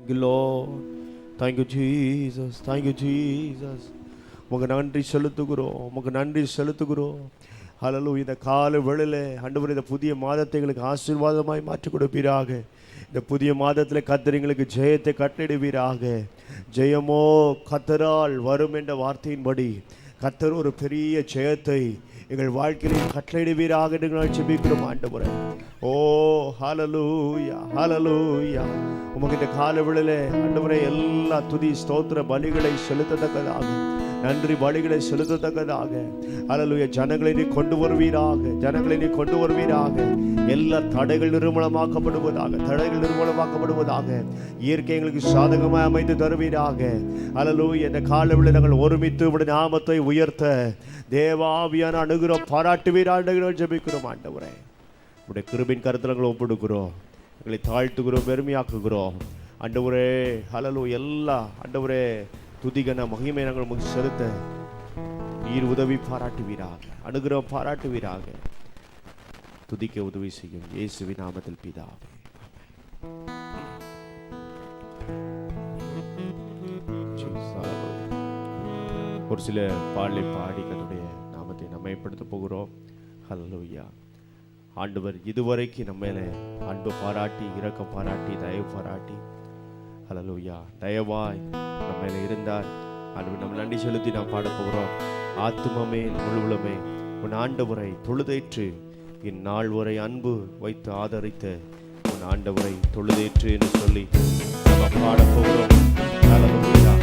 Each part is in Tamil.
Thank you, Lord. Thank you, Jesus. Thank you, Jesus. உமக்கு நன்றி செலுத்துகிறோம், உமக்கு நன்றி செலுத்துகிறோம். ஹல்லேலூயா. இந்த கால வேளையிலே ஆண்டவரே இந்த புதிய மாதத்தை எங்களுக்கு ஆசீர்வாதமாய் மாற்றி கொடுப்பீராக. இந்த புதிய மாதத்தில் கர்த்தர் எங்களுக்கு ஜெயத்தை கட்டளையிடுவீராக. ஜெயமோ கர்த்தரால் வரும் என்ற வார்த்தையின்படி கர்த்தர் ஒரு பெரிய ஜெயத்தை எங்கள் வாழ்க்கையில் கட்டளையிடுவீராக என்று நாங்கள் ஜெபிக்கிறோம் ஆண்டவரே. ஓ ஹல்லேலூயா, ஹல்லேலூயா. உமக்கு இந்த கால வேளையிலே ஆண்டவரே எல்லா துதி ஸ்தோத்திர பலிகளை செலுத்தத்தக்கதாக, நன்றி பலிகளை செலுத்தத்தக்கதாக ஹல்லேலூயா ஜனங்களை நீ கொண்டு வருவீராக, ஜனங்களை நீ கொண்டு வருவீராக. எல்லா தடைகள் நிர்மூலமாக்கப்படுவதாக, தடைகள் நிர்மூலமாக்கப்படுவதாக. இயற்கை எங்களுக்கு சாதகமாக அமைத்து தருவீராக. ஹல்லேலூயா. இந்த காலவெளியில் நாங்கள் ஒருமித்து உம்முடைய நாமத்தை உயர்த்த தேவாவியான அனுகிரகம் பாராட்டுவீராக ஜெபிக்கிறோம் ஆண்டவரே. உடைய கிருபையின் கருத்தில் நாங்கள் ஒப்புடுக்கிறோம், எங்களை தாழ்த்துகிறோம், பெருமையாக்குகிறோம் ஆண்டவரே. ஹல்லேலூயா. எல்லா ஆண்டவரே துதிகன மகிமை நாங்கள் உங்களுக்கு செலுத்த நீர் உதவி பாராட்டுவீராக, அனுகிரகம் பாராட்டுவீராக. துதிக்க உதவி செய்யும் இயேசுவின் நாமத்தில் பிதாவே. ஒரு சில பாடலை பாடி கர்த்தருடைய நாமத்தை நம்மைப்படுத்த போகிறோம். ஹல்லேலூயா. ஆண்டவர் இதுவரைக்கும் நம்ம மேலே அன்பு பாராட்டி, இரக்கம் பாராட்டி, தயவு பாராட்டி, ஹல்லேலூயா தயவாய் நம்ம மேலே இருந்தார். ஆண்டவர் நம்ம நன்றி செலுத்தி நாம் பாட போகிறோம். ஆத்துமமே முழுவலுமே உன் ஆண்டவரை தொழுதேற்று, இந்நாள் வரை அன்பு வைத்து ஆதரித்த உன் ஆண்டவரை தொழுதேற்று என்று சொல்லி நம்ம பாட போகிறோம். ஹல்லேலூயா.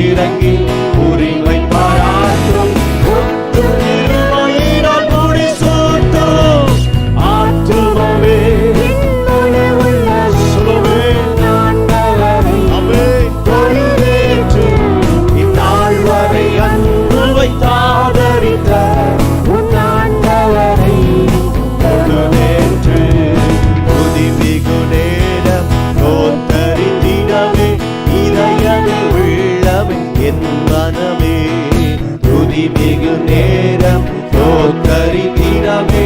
இறங்கி உரிமை பாராட்டும் திருமயினால் முடிசூட்டும் ஆத்துமமே சொல்லுவே அவை தொழுதேற்று இந்நாள் வரை அன்பு வைத்தாதரித்த உன்னாண்டவரை தொழுதேற்று புதிமிகு நேரம் தோத்தறிந்திடவே இதயமே உள்ளமே என் மனமே புதிமிகு நேரம் தோத்தறிந்திடவே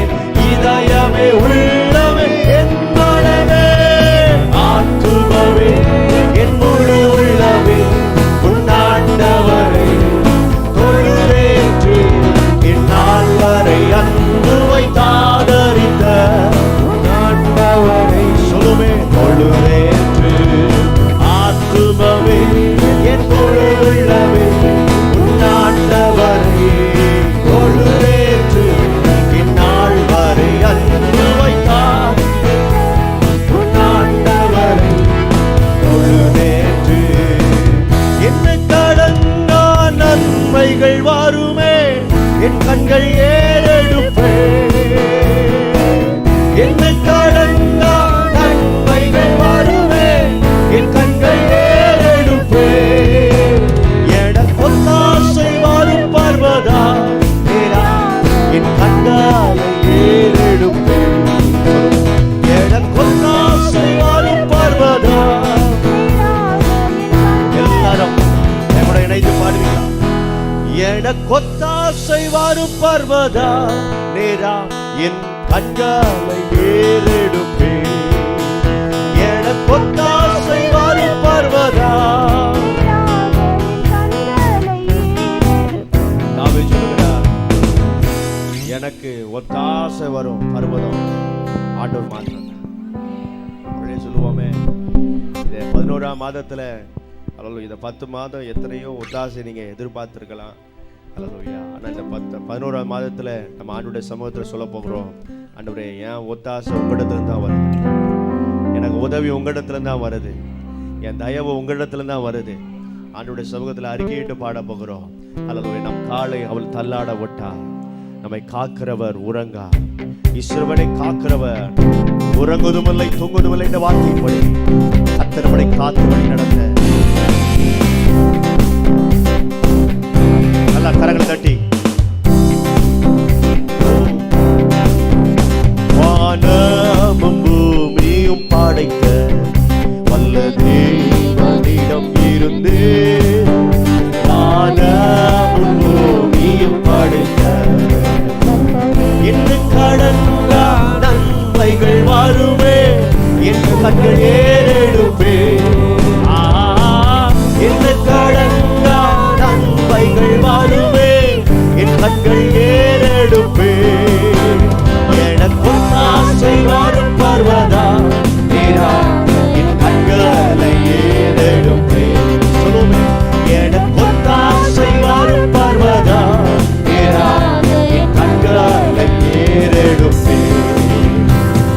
இதயமே உள்ளமே என் மனமே ஆத்துமமே என் முழு உள்ளமே உன்னாண்டவரை தொழுதேற்று இந்நாள் வரை அன்பு வைத்தாதரித்த உன்னாண்டவரை சொல்லுமே தொழுதேற்று ஆத்துமமே என் முழு உள்ளமே உன்னாண்டவரை தொழுதேற்று இந்நாள் வரை அன்பு வைத்தார் உன்னாண்டவரை தொழுதேற்று என்ன கடங்கா நன்மைகள் வாருமே என் கண்கள் ஏறெடுப்பே என்ன கடங்கா நன்மைகள் வாருமே என் கண்கள் ஏறெடுப்பே எட பொத்தாசை வாரும் பார்வதா நேரா என் கண்களை ஏறெடுப்பே எட பொத்தாசை வாரும் பார்வதா எல்லாரும் என்னோட இணைந்து பாடுவீங்களா எட கொத்தாசை வாரும் பார்வதா நேரா என் கண்களை ஏறெடுப்பே எட கொத்தாசை வாரும் பார்வதா தாவீது சொல்லுகிறார் எனக்கு ஒத்தாசை வரும் பர்வதம் ஆண்டவர் மாத்திரம் அப்படியே சொல்லுவோமே இதை 11ஆம் மாதத்துல அல்லேலூயா இந்த 10 மாதம் எத்தனையோ ஒத்தாசை நீங்க எதிர்பார்த்திருக்கலாம் அல்லேலூயா ஆனால் இந்த 11ஆம் மாதத்துல நம்ம ஆண்டவருடைய சமூகத்தில் சொல்ல போகிறோம் ஆண்டவரே என் ஒத்தாசை உங்களிடத்துல தான் வருது எனக்கு உதவி உங்களிடத்துல தான் வருது என் தயவு உங்களிடத்துல தான் வருது ஆண்டவருடைய சமூகத்தில் அறிக்கையிட்டு பாட போகிறோம் அல்லேலூயா நம் காலை அவள் தள்ளாட விட்டா நம்மை காக்கிறவர் உறங்கா இஸ்ரவேலை காக்கிறவர் உறங்குவதுமில்லை தூங்குவதுமில்லை என்ற வார்த்தையின்படி அத்தனை காத்து வழி நடந்த நல்லா கரங்களை தட்டி வானமும் பூமியும் படைத்த வல்ல தேவனிடம் இருந்து வானமும் பூமியும் படைத்த என்று கடங்கா நன்மைகள் வாருமே என் கண்கள் ஏறெடுப்பே என்று கடங்கா நன்மைகள் வாருமே என் கண்கள் ஏறெடுப்பே எனக்கு ஆசை வாரும் பர்வதா நேரா என் கண்களை ஏறெடுப்பே சொல்லுமே எனக்கு ஆசை வாரும் பர்வதா நேரா என் கண்களை ஏறெடுப்பே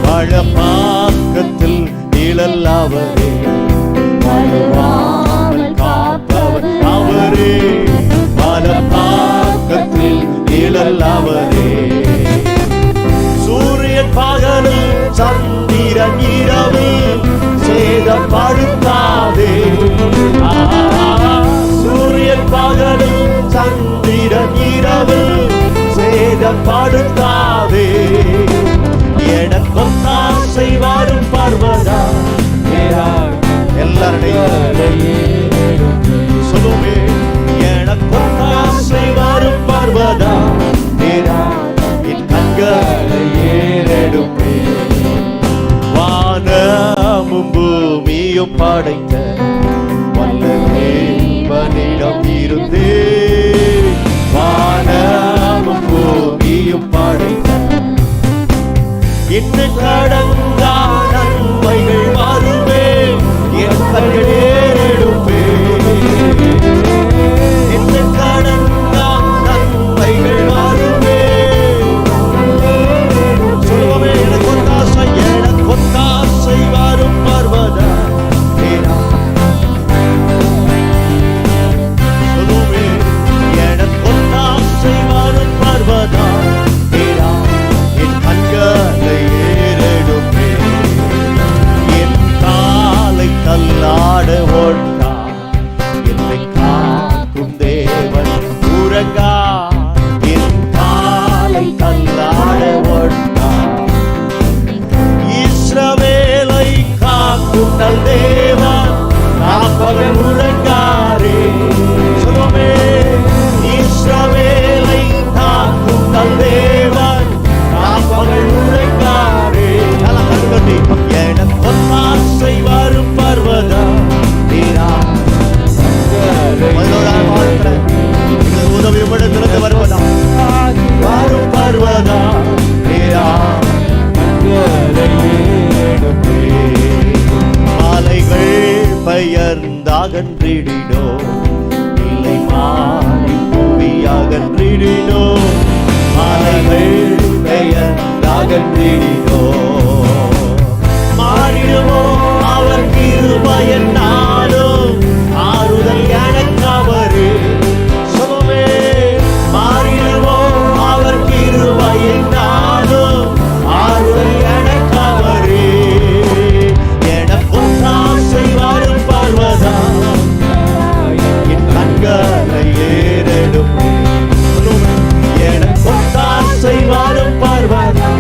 பழப்பாக்கத்தில் நிழலாவரே வாழாமல் காப்பவர் அவரே பழப்பாக்கத்தில் நிழலாவரே சூரியன் பகலில் சந்திரன் இரவு சேதப்படுத்தாதே சூரியன் பகலில் சந்திரன் இரவு சேதப்படுத்தாதே எனக்கு ஆசை வாரும் பர்வதா எல்லாரும் சொல்லுமே எனக்கு ஆசை வாரும் பர்வதா என் கண்களை ஏறெடுப்பே வானமும் பூமியும் படைத்த வல்ல தேவனிடம் இருந்து வானமும் பூமியும் படைத்த என்ன கடங்கா நன்மைகள் வாருமே என் கண்கள் ஏறெடுப்பே என்ன கடங்கா நன்மைகள் வாருமே சொல்லுவோமே எனக்கு ஒத்தாசை வாரும் பர்வதா அகற்றிடினோ, நிலை மாறி புவி அகற்றிடினோ, மலைகள் பெயர் அகற்றிடினோ. மாறிடுமோ அவர் கிருபையினாலும், ஆறுதல் எனக்கு அவரே. சொல்லுமே, மாறிடுமோ அவர் கிருபையினாலும், ஆறுதல் எனக்கு அவரே. எனக்கும் ஆசை வரும் பர்வதா, என் கண்களை ஏறெடுப்பே. எனக்கும் ஆசை வரும் பர்வதா,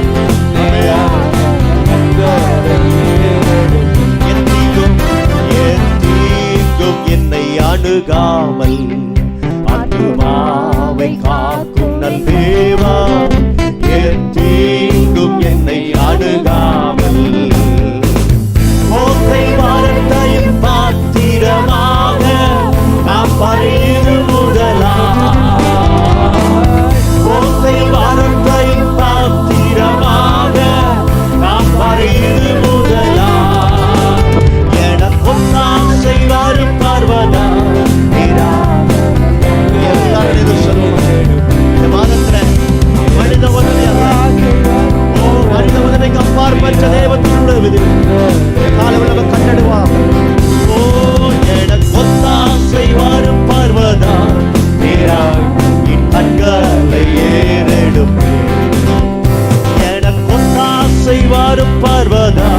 என்னை அணுகாமல் ஆத்துமாவை காக்கும் நல் தேவா, என் தீங்கும் என்னை அணுகாமல். ஓசை வார்த்தையின் பாத்திரமாக நாம் பரிது முதலா, ஓசை வார்த்தையின் பாத்திரமாக நாம் பரிது முதலா. எனக்கும் ஆசை வரும் பர்வதா, எல்லாரும் சொல்லுவோம். இந்த மாதத்துல மனித உதவிக்கு அப்பாற்பட்ட தேவத்தினுடைய விதி காலவில் நம்ம கண்டடுவா. ஓ எனக்கும் ஆசை வரும் பர்வதா, என் கண்களை ஏறெடுப்பே. எனக்கும் ஆசை வரும் பர்வதா,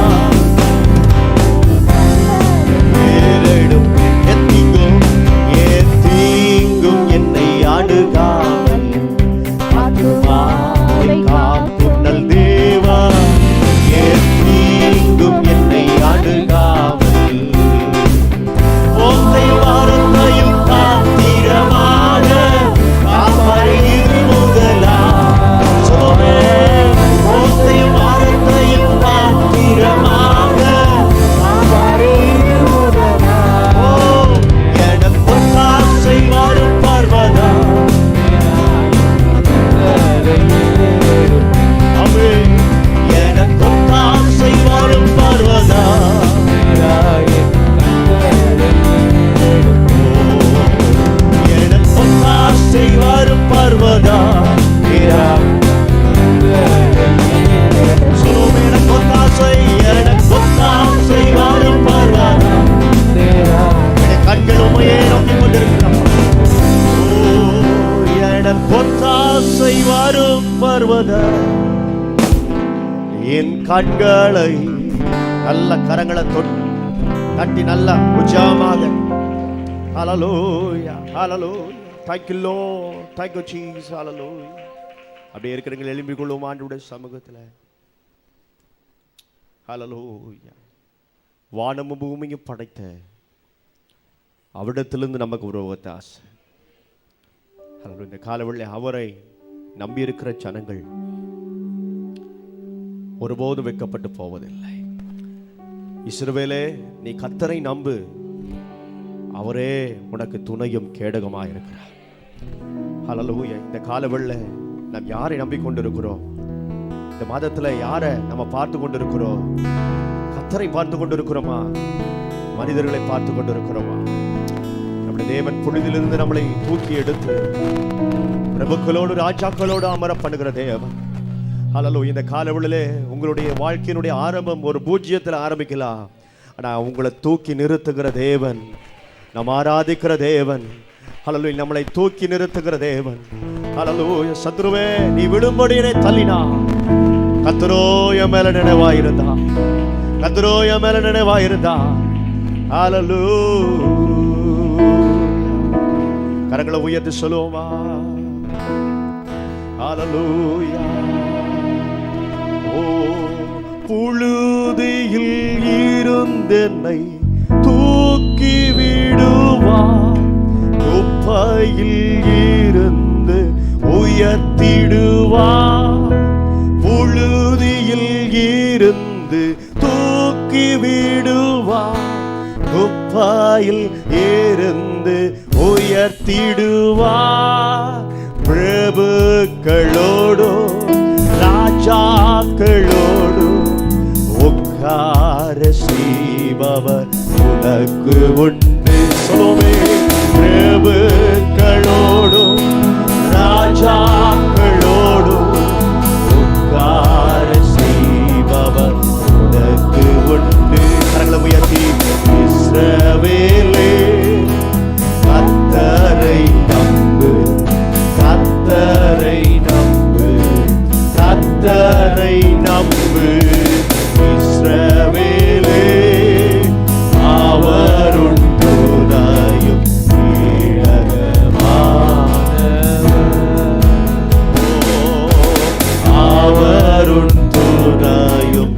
தீங்கும் என்னை அணுகாமல் ஆத்துமாவை காக்கும் நல் தேவா, தீங்கும் என்னை அணுகாமல். ஓசை வார்த்தையும் பாத்திரமாக நாம் பரிது முதலா. ஓசை வார்த்தையும் பாத்திரமாக நாம் பரிது முதலா. எனக்கும் ஆசை வரும் பர்வதா, எனக்கும் ஆசை வரும் பர்வதா, எனக்கும் ஆசை வரும் பர்வதா. எனக்கும் ஆசை, எனக்கும் ஆசை வரும் பர்வதா. கண்கள் உமையே நோக்கி கொண்டிருக்கிறார். எனக்கும் ஆசை வரும் பர்வதா, என் கண்களை நல்ல கரங்களை தட்டி நல்ல உற்சாகமாக ஹல்லேலூயா ஹல்லேலூயா. Thank you Lord, thank you Jesus, hallelujah. அப்படியே இருக்கிறவங்க எழும்பிக் கொள்ளும் ஆண்டவருடைய சமூகத்தில். ஹல்லேலூயா. வானமும் பூமியும் படைத்த அவரிடத்திலிருந்து நமக்கு ஒரு ஆசை. இந்த காலவெளியிலே அவரை நம்பியிருக்கிற ஜனங்கள் ஒருபோதும் வெட்கப்பட்டு போவதில்லை. இஸ்ரவேலே, நீ கர்த்தரை நம்பு, அவரே உனக்கு துணையும் கேடகமாக இருக்கிறார். ஹல்லேலூயா. இந்த காலவெளியிலே நாம் யாரை நம்பிக்கொண்டிருக்கிறோம்? இந்த மாதத்துல யாரை நம்ம பார்த்து கொண்டிருக்கிறோம்? கர்த்தரை பார்த்து கொண்டிருக்கிறோமா, மனிதர்களை பார்த்து கொண்டிருக்கிறோமா? நம்முடைய தேவன் புனிதிலிருந்து நம்மளை தூக்கி எடுத்து பிரபுக்களோடு ராஜாக்களோடு அமர பண்ணுகிற தேவன். ஹல்லேலூயா. இந்த காலவெளியிலே உங்களுடைய வாழ்க்கையினுடைய ஆரம்பம் ஒரு பூஜ்ஜியத்தில் ஆரம்பிக்கலாம். ஆனால் உங்களை தூக்கி நிறுத்துகிற தேவன், நாம் ஆராதிக்கிற தேவன். ஹல்லேலூயா. நம்மளை தூக்கி நிறுத்துகிற தேவன். ஹல்லேலூயா. சத்ருவே, நீ விடும்படியே தள்ளினா, கர்த்தரோ என் மேல நினைவாயிருந்தா, கர்த்தரோ என் மேல நினைவாயிருந்தா. ஹல்லேலூயா. கரங்களை உயர்த்தி சொல்லுவோமா? ஹல்லேலூயா. ஓ புழுதியில் இருந்தென்னை தூக்கி விடுவார், குப்பையில் இருந்து உயர்த்திடுவார். புழுதியில் இருந்து தூக்கி விடுவார், குப்பையில் இருந்து உயர்த்திடுவார். பிரபுக்களோடு ராஜாக்களோடு உட்கார செய்பவர் உனக்கு உண்டு. சொல்லுமே, கர்த்தரை நம்பு இஸ்ரவேலே, அவர் உன் துணையும் அவர் உன் துணையும்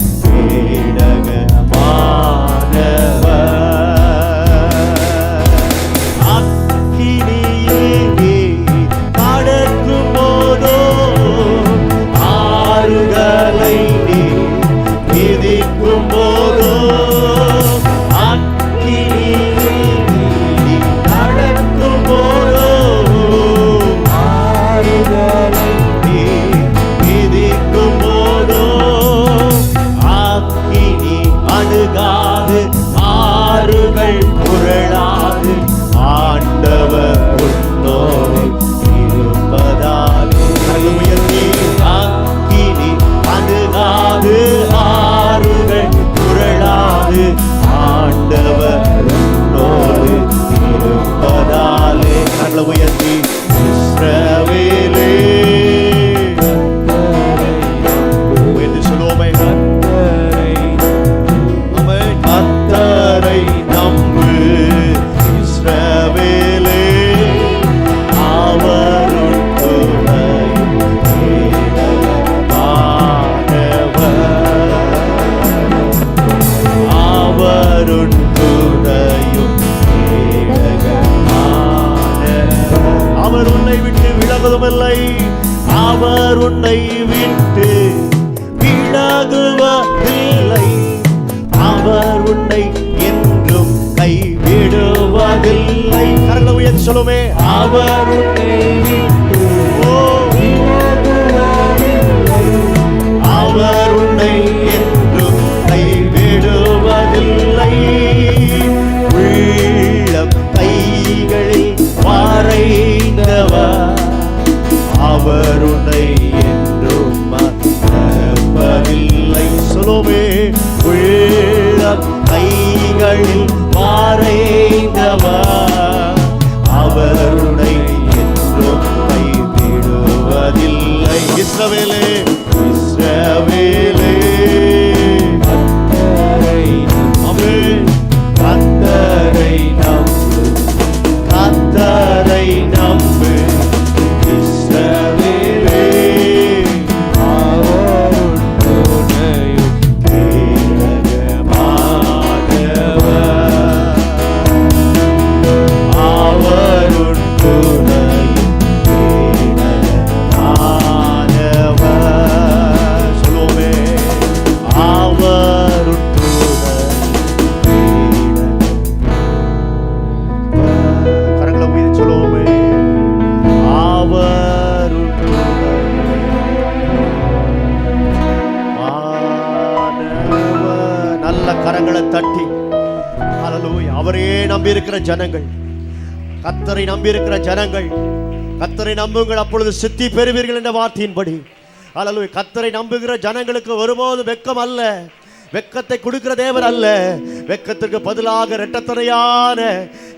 அவர் உன்னை விட்டு விலகுவதில்லை, அவர் உன்னை என்றும் கைவிடுவதில்லை. கரங்களை உயர்த்தி சொல்லுமே, அவர் உன்னை விட்டு அவர் உன்னை என்றும் கைவிடுவதில்லை. உள்ளம் கைகளில் வரைந்தவர், அவர் உன்னை என்றும் மறப்பதில்லை. சொல்லுமே, உள்ளம் கைகளில் வரைந்தவர், அவர் உன்னை என்றும் கைவிடுவதில்லை. இஸ்ரவேலே, இஸ்ரவேலே, கர்த்தரை நம்பு, கர்த்தரை நம்பு இஸ்ரவேலே, அவர் உன் துணையும் கேடகமானவர், அவர் உன் துணையும் கேடகமானவர். சொல்லுவோமே, அவர் உன் கரங்களை உயர்த்தி சொல்லுவோமே, அவர் உன் நல்ல கரங்களை தட்டி ஹல்லேலூயா. அவரையே நம்பி இருக்கிற ஜனங்கள், கர்த்தரை நம்பி இருக்கிற ஜனங்கள், கர்த்தரை நம்புங்கள் அப்பொழுது சித்தி பெறுவீர்கள் என்ற வார்த்தையின்படி ஹல்லேலூயா. கர்த்தரை நம்புகிற ஜனங்களுக்கு ஒருபோது வெட்கம் அல்ல, வெட்கத்தை கொடுக்கிற தேவன் அல்ல. வெட்கத்திற்கு பதிலாக இரட்டத்தனையான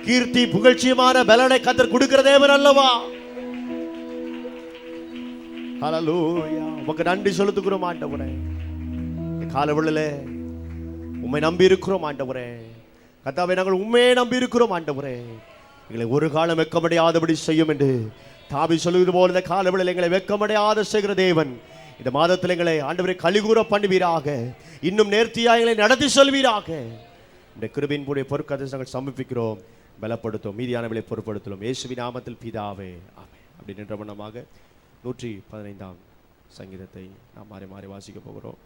கீர்த்தி புகழ்ச்சியமான பலனை கர்த்தர் கொடுக்கிற தேவன் அல்லவா? ஹல்லேலூயா. உமக்கு நன்றி செலுத்துகிறோம் ஆண்டவரே. காலவெளியிலே உம்மை நம்பி இருக்கிறோம் ஆண்டவரே. கர்த்தாவே, நாங்கள் உண்மையை நம்பி இருக்கிறோம் ஆண்டவரே. எங்களை ஒரு காலம் வெட்கமடையாதபடி செய்யும் என்று தாவீது சொல்லுவது போல இந்த காலவெளியில் எங்களை வெட்கமடையாத செய்கிற தேவன் இந்த மாதத்தில் எங்களை ஆண்டவரை கலிகூற பண்ணுவீராக, இன்னும் நேர்த்தியாக எங்களை நடத்தி சொல்வீராக. இந்த கிருபையின் கூடிய பொறுக்கதை நாங்கள் சமர்ப்பிக்கிறோம். பலப்படுத்தும், மீதியானவர்களை பொறுப்படுத்தும். இயேசுவின் நாமத்தில் பிதாவே, ஆமென். அப்படி நின்ற வண்ணமாக 115ஆம் சங்கீதத்தை நாம் மாறி மாறி வாசிக்க போகிறோம்.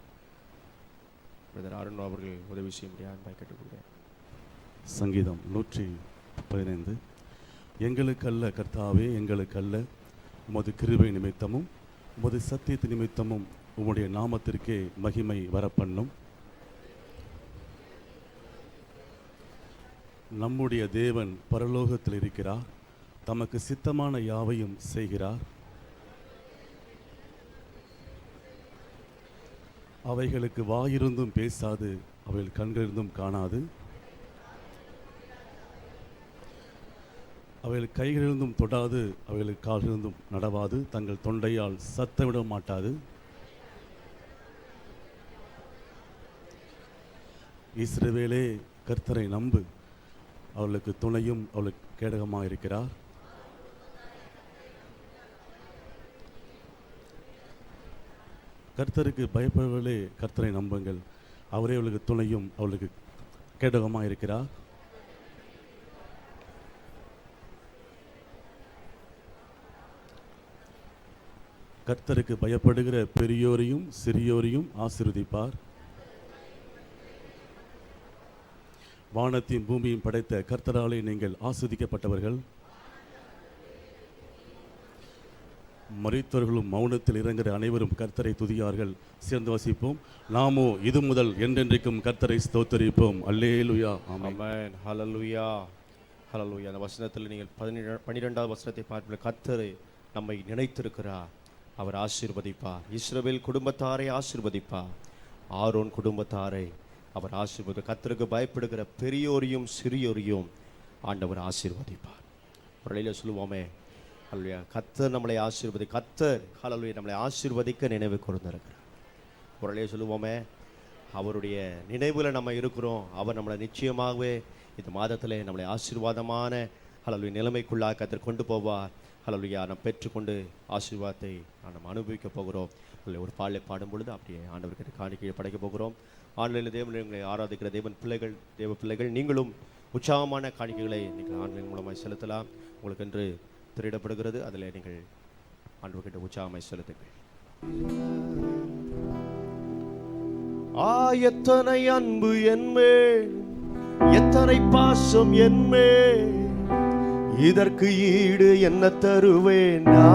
பிரதர் அருண் அவர்கள் உதவி செய்ய முடியாது கேட்டுக்கொள்கிறேன். சங்கீதம் 115. எங்களுக்கல்ல கர்த்தாவே, எங்களுக்கல்ல, உமது கிருபை நிமித்தமும் உமது சத்தியத்து நிமித்தமும் உம்முடைய நாமத்திற்கே மகிமை வரப்பண்ணும். நம்முடைய தேவன் பரலோகத்தில் இருக்கிறார், தமக்கு சித்தமான யாவையும் செய்கிறார். அவைகளுக்கு வாயிருந்தும் பேசாது, அவைகள் கண்களிருந்தும் காணாது, அவைகள் கைகளிலிருந்தும் தொடாது, அவைகளுக்கு கால்களிலிருந்தும் நடவாது, தங்கள் தொண்டையால் சத்தமிட மாட்டாது. இஸ்ரவேலே கர்த்தரை நம்பு, அவளுக்கு துணையும் அவளுக்கு கேடகமாக இருக்கிறார். கர்த்தருக்கு பயப்படுவர்களே கர்த்தரை நம்புங்கள், அவரே அவளுக்கு துணையும் அவளுக்கு கேடகமாக இருக்கிறார். கர்த்தருக்கு பயப்படுகிற பெரியோரையும் சிறியோரையும் ஆசீர்வதிப்பார். வானத்தையும் பூமியும் படைத்த கர்த்தராலே நீங்கள் ஆஸ்வதிக்கப்பட்டவர்கள். மரித்தவர்களும் மௌனத்தில் இறங்குகிற அனைவரும் கர்த்தரை துதியார்கள். சேர்ந்து வாசிப்போம். நாமோ இது முதல் என்றென்றைக்கும் கர்த்தரை ஸ்தோத்தரிப்போம். அல்லேலூயா. ஆமென். ஹல்லேலூயா. ஹல்லேலூயா. அந்த வசனத்தில் நீங்கள் 12வது வசனத்தை பார்ப்பீர்கள். கர்த்தர் நம்மை நினைத்திருக்கிறார், அவர் ஆசீர்வதிப்பார். இஸ்ரவேல் குடும்பத்தாரை ஆசீர்வதிப்பார். ஆரோன் குடும்பத்தாரை அவர் ஆசீர்வதி. கர்த்தருக்கு பயப்படுகிற பெரியோரையும் சிறியோரையும் ஆண்டவர் ஆசீர்வதிப்பார். ஒரு வழியில் சொல்லுவோமே, ஹல்லேலூயா, கர்த்தர் நம்மளை ஆசீர்வதி, கர்த்தர் ஹல்லேலூயா நம்மளை ஆசீர்வதிக்க நினைவு கூர்ந்திருக்கிறார். ஒரு வழியில் சொல்லுவோமே, அவருடைய நினைவில் நம்ம இருக்கிறோம். அவர் நம்மளை நிச்சயமாகவே இந்த மாதத்தில் நம்மளை ஆசீர்வாதமான ஹல்லேலூயா நிலைமைக்குள்ளாக கர்த்தர் கொண்டு போவார். ஹல்லேலூயா, நாம் பெற்றுக்கொண்டு ஆசீர்வாதத்தை நாம் அனுபவிக்க போகிறோம். ஒரு பாடலை பாடும் பொழுது அப்படியே ஆண்டவர்கிட்ட காணிக்கையை படைக்க போகிறோம். ஆன்லைனில் தேவனை ஆராதிக்கிற தேவ பிள்ளைகள் நீங்களும் உற்சாகமான காணிக்கைகளை நீங்கள் ஆன்லைன் மூலமாக செலுத்தலாம். உங்களுக்கு என்று திரையிடப்படுகிறது, அதில் நீங்கள் ஆண்டவர்கிட்ட உற்சாகமாய் செலுத்துங்கள். எத்தனை அன்பு என்மேல், எத்தனை பாசம் என்மேல், இதற்கு ஈடு என்ன தருவேனா,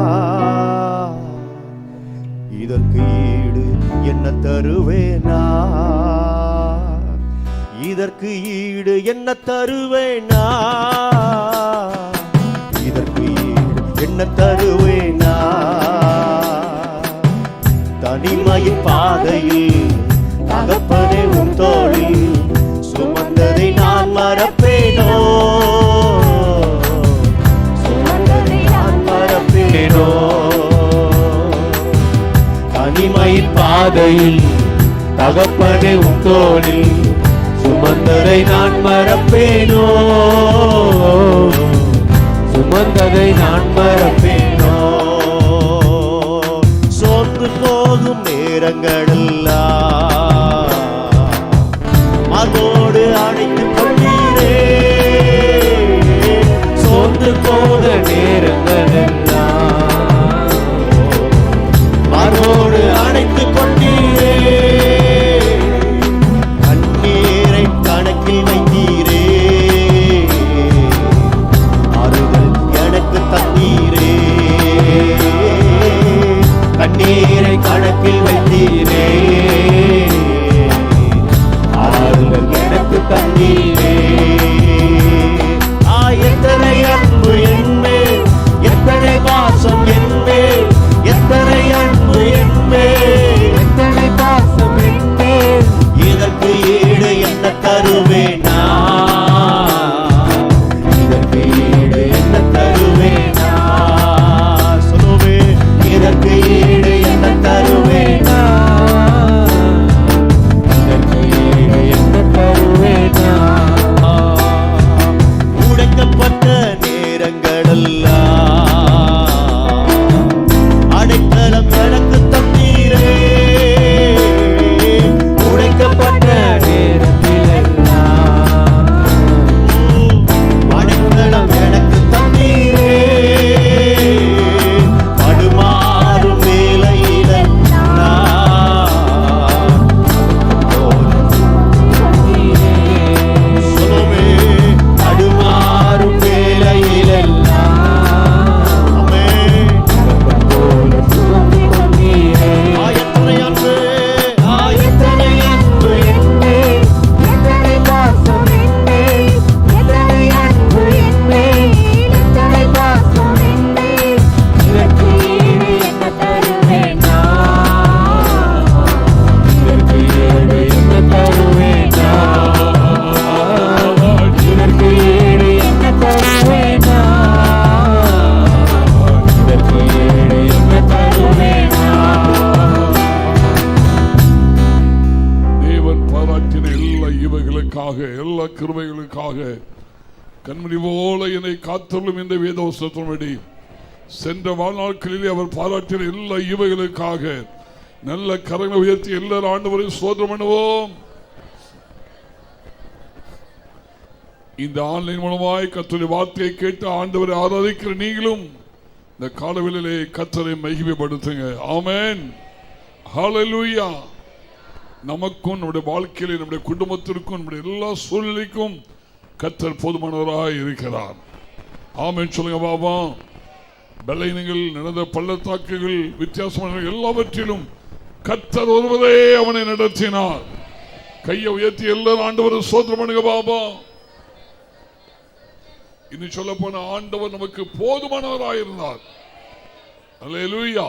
இதற்கு ஈடு என்ன தருவேனா, இதற்கு ஈடு என்ன தருவேனா, இதற்கு ஈடு என்ன தருவேனா. தனிமையின் பாதையில் தகப்பனே உன் தோளில் சுமந்ததை நான் மறப்பேனோ, சுமந்ததை நான் மறப்பேனோ. தனிமையின் பாதையில் தகப்பனே உன் தோளில் சுமந்ததை நான் மறப்பேனோ, சுமந்ததை நான் மறப்பேனோ. சோர்ந்து போகும் நேரங்களெல்லாம் அதோடு அழைத்துக் கொண்டீரே, சோர்ந்து போக நேரங்களெல்லாம் அதோடு அழைத்துக் கொண்டீரே. கண்ணீரை கணக்கில் வைத்தீரே, ஆறுதல் எனக்கு தந்தீரே. கண்ணீரை கணக்கில் வைத்தீரே, ஆறுதல் எனக்கு தந்தீரே. எத்தனை அன்பு ஈவுகளுக்காக எல்லா கிருபைகளுக்காக கண்மணி போல என்னை காத்தருளும் இந்த வேதவசனத்தின்படி சென்ற வாழ்நாட்களிலே அவர் பாராட்டின எல்லா ஈவுகளுக்காக நல்ல கரங்களை உயர்த்தி எல்லாரும் ஆண்டவரை ஸ்தோத்திரம் பண்ணுவோம். இந்த ஆன்லைன் மூலமாய் கர்த்தருடைய வார்த்தையை கேட்டு ஆண்டவரை ஆராதிக்கிற நீங்களும் இந்த காலவெளியிலே கர்த்தரை மகிமைப்படுத்துங்க. ஆமென், ஹல்லேலூயா. நமக்கும் நம்முடைய வாழ்க்கையிலே நம்முடைய குடும்பத்திற்கும் நம்முடைய எல்லா சூழ்நிலைக்கும் கர்த்தர் போதுமானவராய் இருக்கிறார். ஆமென் சொல்லுங்க பாபா. பலவீனங்கள் நடந்த பள்ளத்தாக்குகள் வித்தியாசமான எல்லாவற்றிலும் கர்த்தர் ஒருவரே அவனை நடத்தினார். கையை உயர்த்தி எல்லாரும் ஆண்டவரை ஸ்தோத்திரம் பண்ணுங்க பாபா. இன்னும் சொல்ல போன ஆண்டவர் நமக்கு போதுமானவராயிருந்தார். அல்லேலூயா.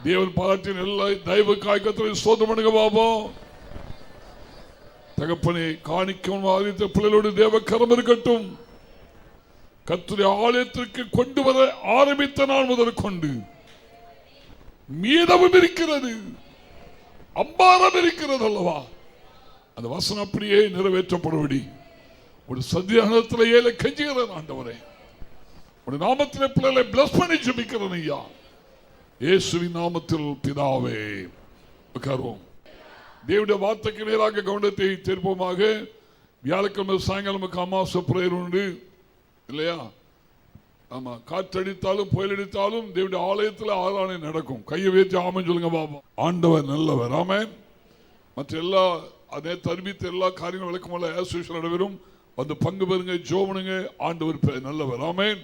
தேவன் பாராட்டின எல்லா தயவுக்காய் கர்த்தரை ஸ்தோத்திரம் பண்ணுங்க பாபா. தகப்பனே, காணிக்கும் ஆதித்த பிள்ளைகளோடு தேவ கரம் இருக்கட்டும். கர்த்தருடைய ஆலயத்திற்கு கொண்டு வர ஆரம்பித்த நாள் முதல் கொண்டு மீதமும் இருக்கிறது, அம்பாரம் இருக்கிறது அல்லவா? அந்த வசனம் அப்படியே நிறைவேற்றப்படும்படி ஒரு சத்தியானத்தில் ஏழை கெஞ்சுகிறேன் ஆண்டவரே. ஒரு நாமத்திலே பிள்ளைகளை பிளஸ் பண்ணி ஜெபிக்கிறேன் ஐயா, இயேசுவின் நாமத்தில் பிதாவே. உட்காருவோம். தேவனுடைய வார்த்தைக்கு நேராக கவனத்தை திருப்பமாக. வியாழக்கிழமை சாயங்காலம் அமாவாசை பிரேயர் உண்டு இல்லையா? ஆமா, காற்றடித்தாலும் புயல் அடித்தாலும் தேவனுடைய ஆலயத்தில் ஆராதனை நடக்கும். கையை உயர்த்தி ஆமென் சொல்லுங்க பாபா. ஆண்டவர் நல்லவர். ஆமென். மற்ற எல்லா அதே தர்பித்த எல்லா காரியங்களும் விளக்கமல்ல ஆசோசியேஷன் நடைபெறும். வந்து பங்கு பெறுங்க, ஜோமனுங்க. ஆண்டவர் நல்லவர். ஆமென்.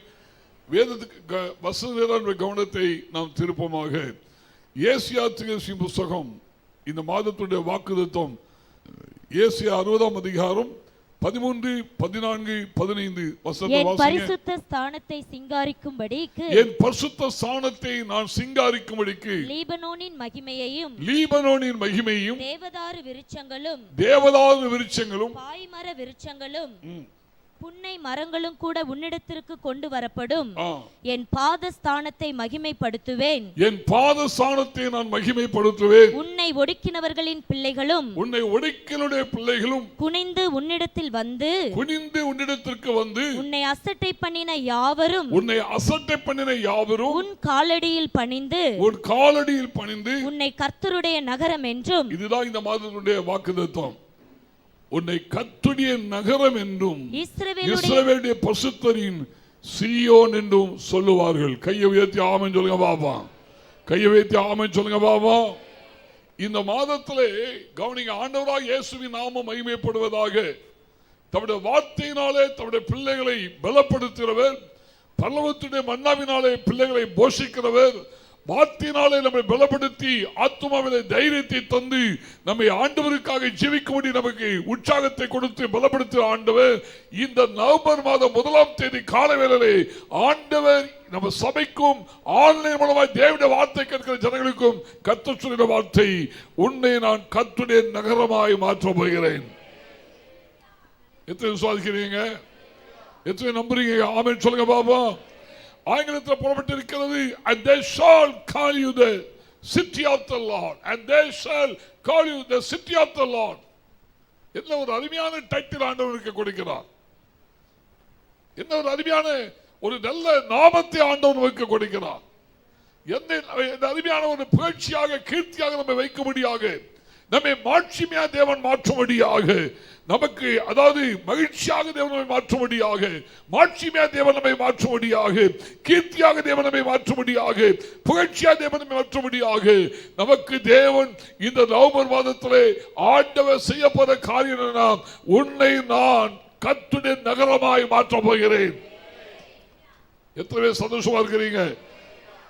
வேதத்துக்கு வசன கவனத்தை நாம் திருப்பமாக. ஏசியா தீர்க்கதரிசி புத்தகம் இந்த மாதத்துடைய வாக்குத்தத்தம் ஏசியா 60ஆம் அதிகாரம் 13, 14, 15 வசனத்தை வாசிங்க. பரிசுத்த ஸ்தானத்தை சிங்காரிக்கும்படிக்கு, என் பரிசுத்த ஸ்தானத்தை நான் சிங்காரிக்கும்படிக்கு லீபனோனின் மகிமையையும் தேவதாரு விருட்சங்களும் பாய்மர விருட்சங்களும் புன்னை மரங்களும் கூட உன்னிடத்திற்கு கொண்டு வரப்படும். என் பாதஸ்தானத்தை மகிமைப்படுத்துவேன். என் பாதஸ்தானத்தை நான் மகிமைப்படுத்துவேன். உன்னை ஒடுக்கினவர்களின் பிள்ளைகளும் குனிந்து உன்னிடத்தில் வந்து உன்னிடத்திற்கு வந்து உன்னை அசட்டை பண்ணின யாவரும் உன் காலடியில் பணிந்து உன்னை கர்த்தருடைய நகரம் என்றும். இதுதான் இந்த மாதத்துடைய வாக்குத்தத்தம். உன்னை கர்த்தருடைய நகரம் என்றும் இஸ்ரவேலுடைய பரிசுத்தரின் சீயோன் என்றும் சொல்லுவார்கள். கையை உயர்த்தி ஆமென் சொல்லுங்க பாபா. கையை உயர்த்தி ஆமென் சொல்லுங்க பாபா. இந்த மாதத்திலே கவனிங்க, ஆண்டவராக இயேசுவின் நாமம் மகிமைப்படுவதாக. தம்முடைய வார்த்தையினாலே தம்முடைய பிள்ளைகளை பலப்படுத்துகிறவர், பரலோகத்துடைய மன்னாவினாலே பிள்ளைகளை போஷிக்கிறவர், வார்த்தையினாலே நம்மை பலப்படுத்தி ஆத்துமாவிலே தைரியத்தை தந்து நம்மை ஆண்டவருக்காக ஜீவிக்கும்படி நமக்கு உற்சாகத்தை கொடுத்து பலப்படுத்துகிற ஆண்டவர். இந்த நவம்பர் மாதம் 1ஆம் தேதி காலவேளையிலே ஆண்டவர் நம்ம சபைக்கும் ஆன்லைன் மூலமாய் தேவனுடைய வார்த்தை கேட்கிற ஜனங்களுக்கும் கர்த்தர் சொல்லுகிற வார்த்தை, உன்னை நான் கர்த்தருடைய நகரமாய் மாற்ற போகிறேன். எத்தனை விசுவாசிக்கிறீங்க? எத்தனை நம்புறீங்க? ஆமென் சொல்லுங்க பாபா. ஆங்கிலத்தில் போடப்பட்டிருக்கிறது, and they shall call you the city of the Lord, and they shall call you the city of the Lord. என்ன ஒரு அருமையான டைட்டில் ஆண்டவருக்கு கொடுக்கிறார். என்ன ஒரு அருமையான ஒரு நல்ல நாமத்தை ஆண்டவருக்கு கொடுக்கிறார். என்ன அருமையான ஒரு புகழ்ச்சியாக கீர்த்தியாக நம்ம வைக்கும்படியாக, நம்மை மாட்சிமையா தேவன் மாற்றும்படியாக, நமக்கு அதாவது மகிழ்ச்சியாக தேவன் நம்மை மாற்றும்படியாக, மாட்சிமையா தேவன் நம்மை மாற்றும்படியாக, கீர்த்தியாக தேவன் நம்மை மாற்றும்படியாக, புகழ்ச்சியா தேவன் நம்மை மாற்றும்படியாக நமக்கு தேவன் இந்த நவம்பர் மாதத்திலே ஆண்டவர் செய்ய போற காரியம் என்னன்னா, உன்னை நான் கர்த்தருடைய நகரமாய் மாற்றப் போகிறேன். எத்தனை பேர் சந்தோஷமா இருக்கிறீங்க?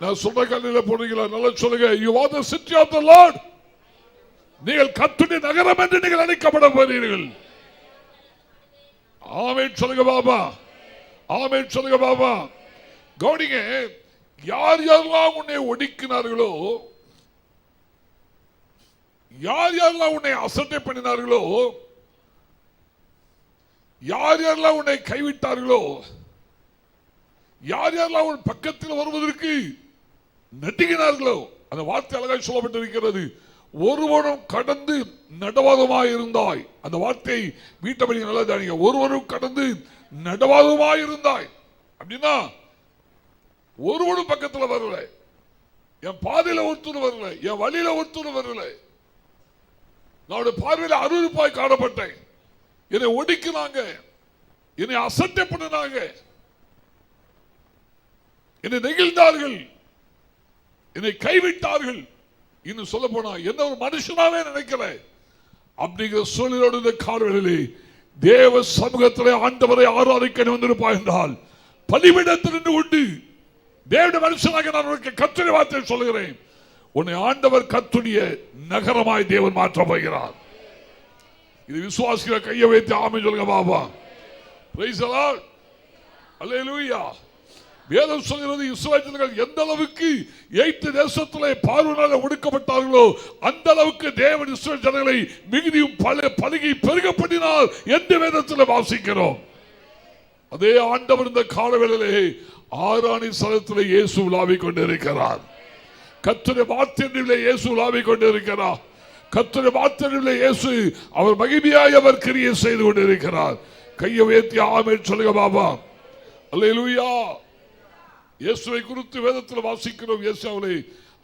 நான் சொல்ற கல்லில போடுறீங்களா? நல்லா சொல்லுங்க. You are the city of the Lord. நீங்கள் கர்த்தருடைய நகரம் என்று நீங்கள் அழைக்கப்பட போகிறீர்கள். ஆமென் சொல்லுங்க பாபா. ஆமென் சொல்லுங்க பாபா. கவனிங்க, யார் யாரெல்லாம் உன்னை ஒடுக்கினார்களோ, யார் யாரெல்லாம் உன்னை அசட்டை பண்ணினார்களோ, யார் யாரெல்லாம் உன்னை கைவிட்டார்களோ, யார் யாரெல்லாம் உன் பக்கத்தில் வருவதற்கு நட்டுகினார்களோ, அந்த வார்த்தை அழகாய் சொல்லப்பட்டிருக்கிறது. ஒருவனும் கடந்து நடவாதமாயிருந்தாய். அந்த வார்த்தை வீட்டை நல்லா தானீங்க. ஒருவனும் கடந்து நடவாதமாயிருந்தாய் அப்படின்னா ஒருவனும் பக்கத்துல வரல, என் பாதையில ஒருத்தர் வரல, என் வழியில ஒருத்தர் வரல. நான் பார்வையில அருவருப்பாய் காணப்பட்டேன். என்னை ஒடுக்கினாங்க, என்னை அசட்டை பண்ணினாங்க, என்னை நெகிழ்ந்தார்கள், என்னை கைவிட்டார்கள். இன்னும் சொல்ல போனா என்ன ஒரு மனுஷனாவே நினைக்கல. அப்படிங்கிற சூழலோடு இந்த காலவெளியிலே தேவ சமூகத்திலே ஆண்டவரை ஆராதிக்க வந்திருப்பா என்றால் பலிபீடத்தில் நின்று கொண்டு தேவனுடைய மனுஷனாக நான் உனக்கு கர்த்தருடைய வார்த்தையை சொல்லுகிறேன். உன்னை ஆண்டவர் கர்த்தருடைய நகரமாய் தேவன் மாற்ற போகிறார். இது விசுவாசிக்கிற கையை வைத்து ஆமென் சொல்லுங்க பாபா. Praise the Lord. அல்லேலூயா. வேதம் சொல்கிறது இஸ்ரவேலர்கள் எந்த அளவுக்கு எகிப்து தேசத்திலே பார்வோனால ஒடுக்கப்பட்டார்களோ அந்த அளவுக்கு தேவன் இஸ்ரவேல் ஜனங்களை மிகுதியும் பலுகி பெருக பண்ணினார் என்று வேதத்தில் வாசிக்கிறோம். அதே ஆண்டவர் இந்த காலவேளையிலே ஆரானி ஸ்தலத்திலே இயேசு உலாவிக் கொண்டிருக்கிறார். கர்த்தருடைய வார்த்தையிலே இயேசு உலாவிக் கொண்டிருக்கிறார். கர்த்தருடைய வார்த்தையிலே இயேசு அவர் மகிமையாய் அவர் கிரியை செய்து கொண்டிருக்கிறார். கையை உயர்த்தி ஆமென் சொல்லுங்க பாபா. அல்லேலூயா. இயேசுவை குறித்து வேதத்தில் வாசிக்கிறோம். இயேசுவை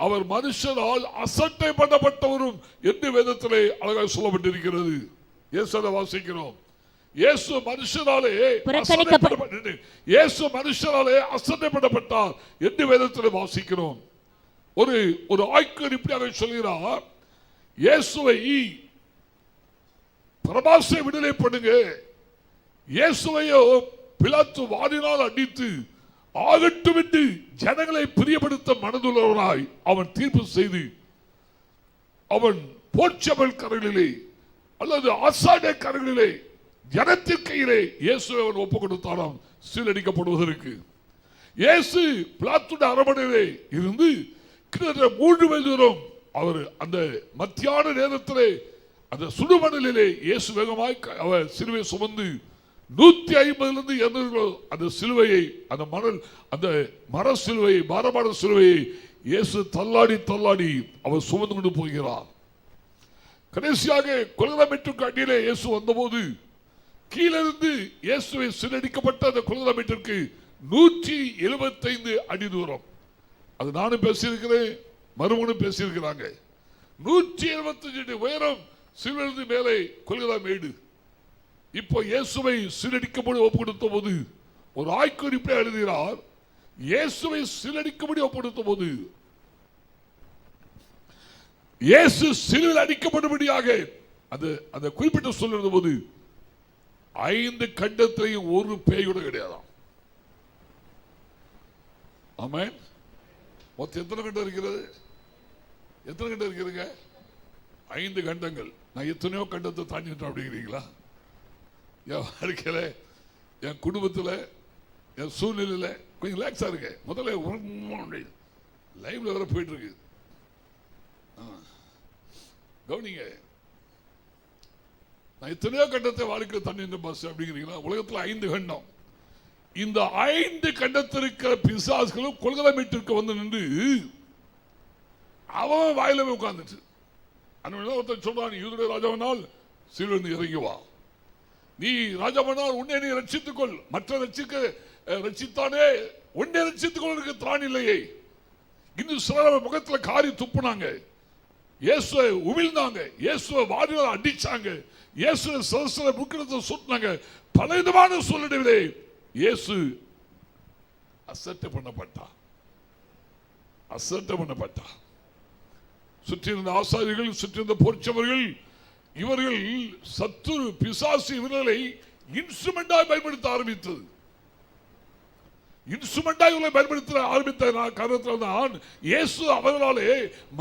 அவர் மனுஷனால் அசட்டை பண்ணப்பட்டவரும் என்று வேதத்திலே அழகாக சொல்லப்பட்டிருக்கிறது. இயேசுவை வாசிக்கிறோம். இயேசு மனுஷனாலே அசட்டை பண்ணப்பட்டார் என்று வேதத்திலே வாசிக்கிறோம். ஒரு ஆய்க்கர் இப்படியாக சொல்கிறார், இயேசுவை பரபாசை விடுதலை பண்ணுங்க, இயேசுவையோ பிலாத்து வாதினால் அடித்து ஆகட்டும் என்று ஜனங்களை பிரியப்படுத்த மனதுள்ளவனாய் அவன் தீர்ப்பு செய்து அவன் போர்ச்சபல் கரைகளிலே அல்லது ஆசாரிய கரைகளிலே ஜனத்தின் கையிலே இயேசுவை அவன் ஒப்புக் கொடுத்தாராம் சீலடிக்கப்படுவதற்கு. இயேசு பிலாத்துடைய அரமனையிலே இருந்து கிட்டத்தட்ட 3 மைல் தூரம் அவர் அந்த மத்தியான நேரத்திலே அந்த சுடுமணலிலே இயேசு வேகமாய் அவர் சிலுவை சுமந்து 150 200 அந்த சிலுவையை அந்த மணல் அந்த மர சிலுவையை பாரமான சிலுவையை இயேசு தள்ளாடி தள்ளாடி அவர் சுமந்து கொண்டு போகிறார். கடைசியாக கொல்கதாமேட்டுக்கு அடியிலே இயேசு வந்தபோது கீழிருந்து இயேசுவை சிலடிக்கப்பட்ட அந்த கொல்கதாமேட்டிற்கு 175 அடி தூரம். அது நானும் பேசியிருக்கிறேன், மறுமனும் பேசியிருக்கிறாங்க. 175 அடி உயரம் சிலுவையிலிருந்து மேலே கொல்கதா மேடு. இப்போ இயேசுவை சிலடிக்கும்படி ஒப்பு கொடுத்த போது ஒரு ஆய்க்கர் இப்படி எழுதுகிறார், இயேசுவை சிலடிக்கும்படி ஒப்பு கொடுத்த போது இயேசு சிலுவையில் அடிக்கப்படும்படியாக அந்த குறிப்பிட்ட சொல்லிருந்த போது 5 கண்டத்திலையும் ஒரு பேய் கூட கிடையாதாம். ஆமென். மொத்தம் எத்தனை கண்டம் இருக்கிறது? எத்தனை கண்டம் இருக்கிறதுங்க? 5 கண்டங்கள். நான் எத்தனையோ கண்டத்தை தாண்டிட்டேன் அப்படிங்கிறீங்களா? என் வாழ்க்கையில், என் குடும்பத்தில், என் சூழ்நிலையில் கொஞ்சம் ரிலாக்ஸாக இருக்கு. முதல்ல லைவ்ல வர போயிட்டு இருக்கு. கவனிங்க, நான் எத்தனையோ கண்டத்தை வாழ்க்கையில் தண்ணி பஸ் அப்படிங்கிறீங்களா? உலகத்தில் 5 கண்டம். இந்த 5 கண்டத்திற்கிற பிசாசுகளும் கொல்கதாமேட்டிற்கு வந்து நின்று அவன் வாயில போய் உட்கார்ந்துட்டு ஒருத்தன் சொல்றான், யூதருடைய ராஜாவினால் சிலுவையிலிருந்து இறங்கி வா, நீ ராஜாவானால் உன்னை நீ ரட்சித்துக் கொள், மற்ற ரட்சித்தானே உன்னை ரட்சித்துக் கொள்வதற்கு திராணி இல்லையே. இன்னும் சில முகத்தில் காரி துப்புனாங்க, இயேசுவை உமிழ்ந்தாங்க, இயேசுவை வாரியால் அடிச்சாங்க, இயேசுவை சரசர முக்கியத்தை சுட்டினாங்க. பல விதமான சூழ்நிலையிலே இயேசு அசட்டை பண்ணப்பட்டார். சுற்றியிருந்த ஆசாரியர்கள், சுற்றியிருந்த போர்ச்சவர்கள், இவர்கள் சத்துரு பிசாசு இவர்களை இன்ஸ்ட்ருமெண்டாய் பயன்படுத்த ஆரம்பித்தது. இன்ஸ்ட்ருமெண்டாய் இவர்களை பயன்படுத்த ஆரம்பித்த காரணத்தில் தான் இயேசு அவர்களாலே,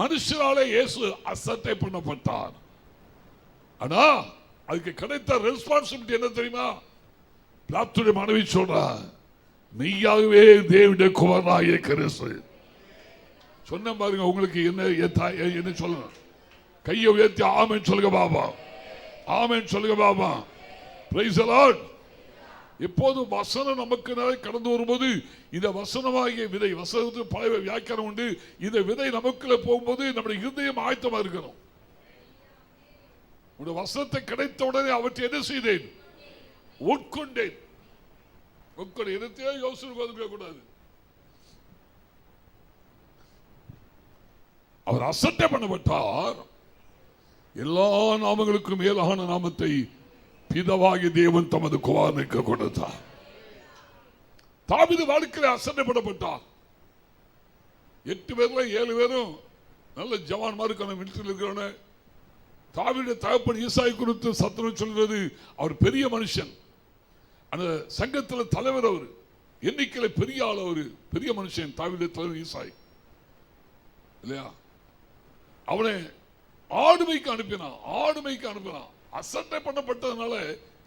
மனுஷராலே இயேசு அசட்டை பண்ணப்பட்டார். ஆனா அதுக்கு கிடைத்த ரெஸ்பான்சிபிலிட்டி என்ன தெரியுமா? பிலாத்துடைய மனைவி சொல்றார், மெய்யாகவே தேவனுடைய குமாரனாகிய கிறிஸ்து. சொன்ன பாருங்க, உங்களுக்கு என்ன சொல்லணும்? கையை உயர்த்தி ஆமென் சொல்லுங்க பாபா. ஆமென் சொல்லுங்க பாபா. Praise the Lord. எப்போது வசனம் நமக்கு கடந்து வரும்போது இந்த வசனமாகிய விதை, வசனத்துக்கு பல வியாக்கியானம் உண்டு, இந்த விதை நமக்குள்ள போகும்போது நம்முடைய இருதயம் ஆயத்தமா இருக்கணும். உடைய வசனத்தை கிடைத்த உடனே அவற்றை என்ன செய்தேன்? உட்கொண்டேன். எதத்தையோ யோசிக்க கூடாது. அவர் அசட்டை பண்ணப்பட்டார். எல்லா நாமங்களுக்கும் மேலான நாமத்தை பிதாவாகிய தேவன் தமது குமாரனுக்கு கொடுத்தார். தாவீது வாழ்க்கையில் அசட்டை பண்ணப்பட்டார். 8 பேர்ல 7 பேரும் நல்ல ஜவான் மாதிரி மிலிட்டரியில் இருக்கிறவன. தாவீதுடைய தகப்பன் ஈசாய் குறித்து சத்துரு சொல்கிறது, அவர் பெரிய மனுஷன், அந்த சங்கத்தில் தலைவர், அவர் எண்ணிக்கையில் பெரிய ஆள், அவர் பெரிய மனுஷன். தாவீதுடைய தலைவர் ஈசாய் இல்லையா? அவனை ஆடுமைக்கு அனுப்பினான். அசட்டை பண்ணப்பட்டதுனால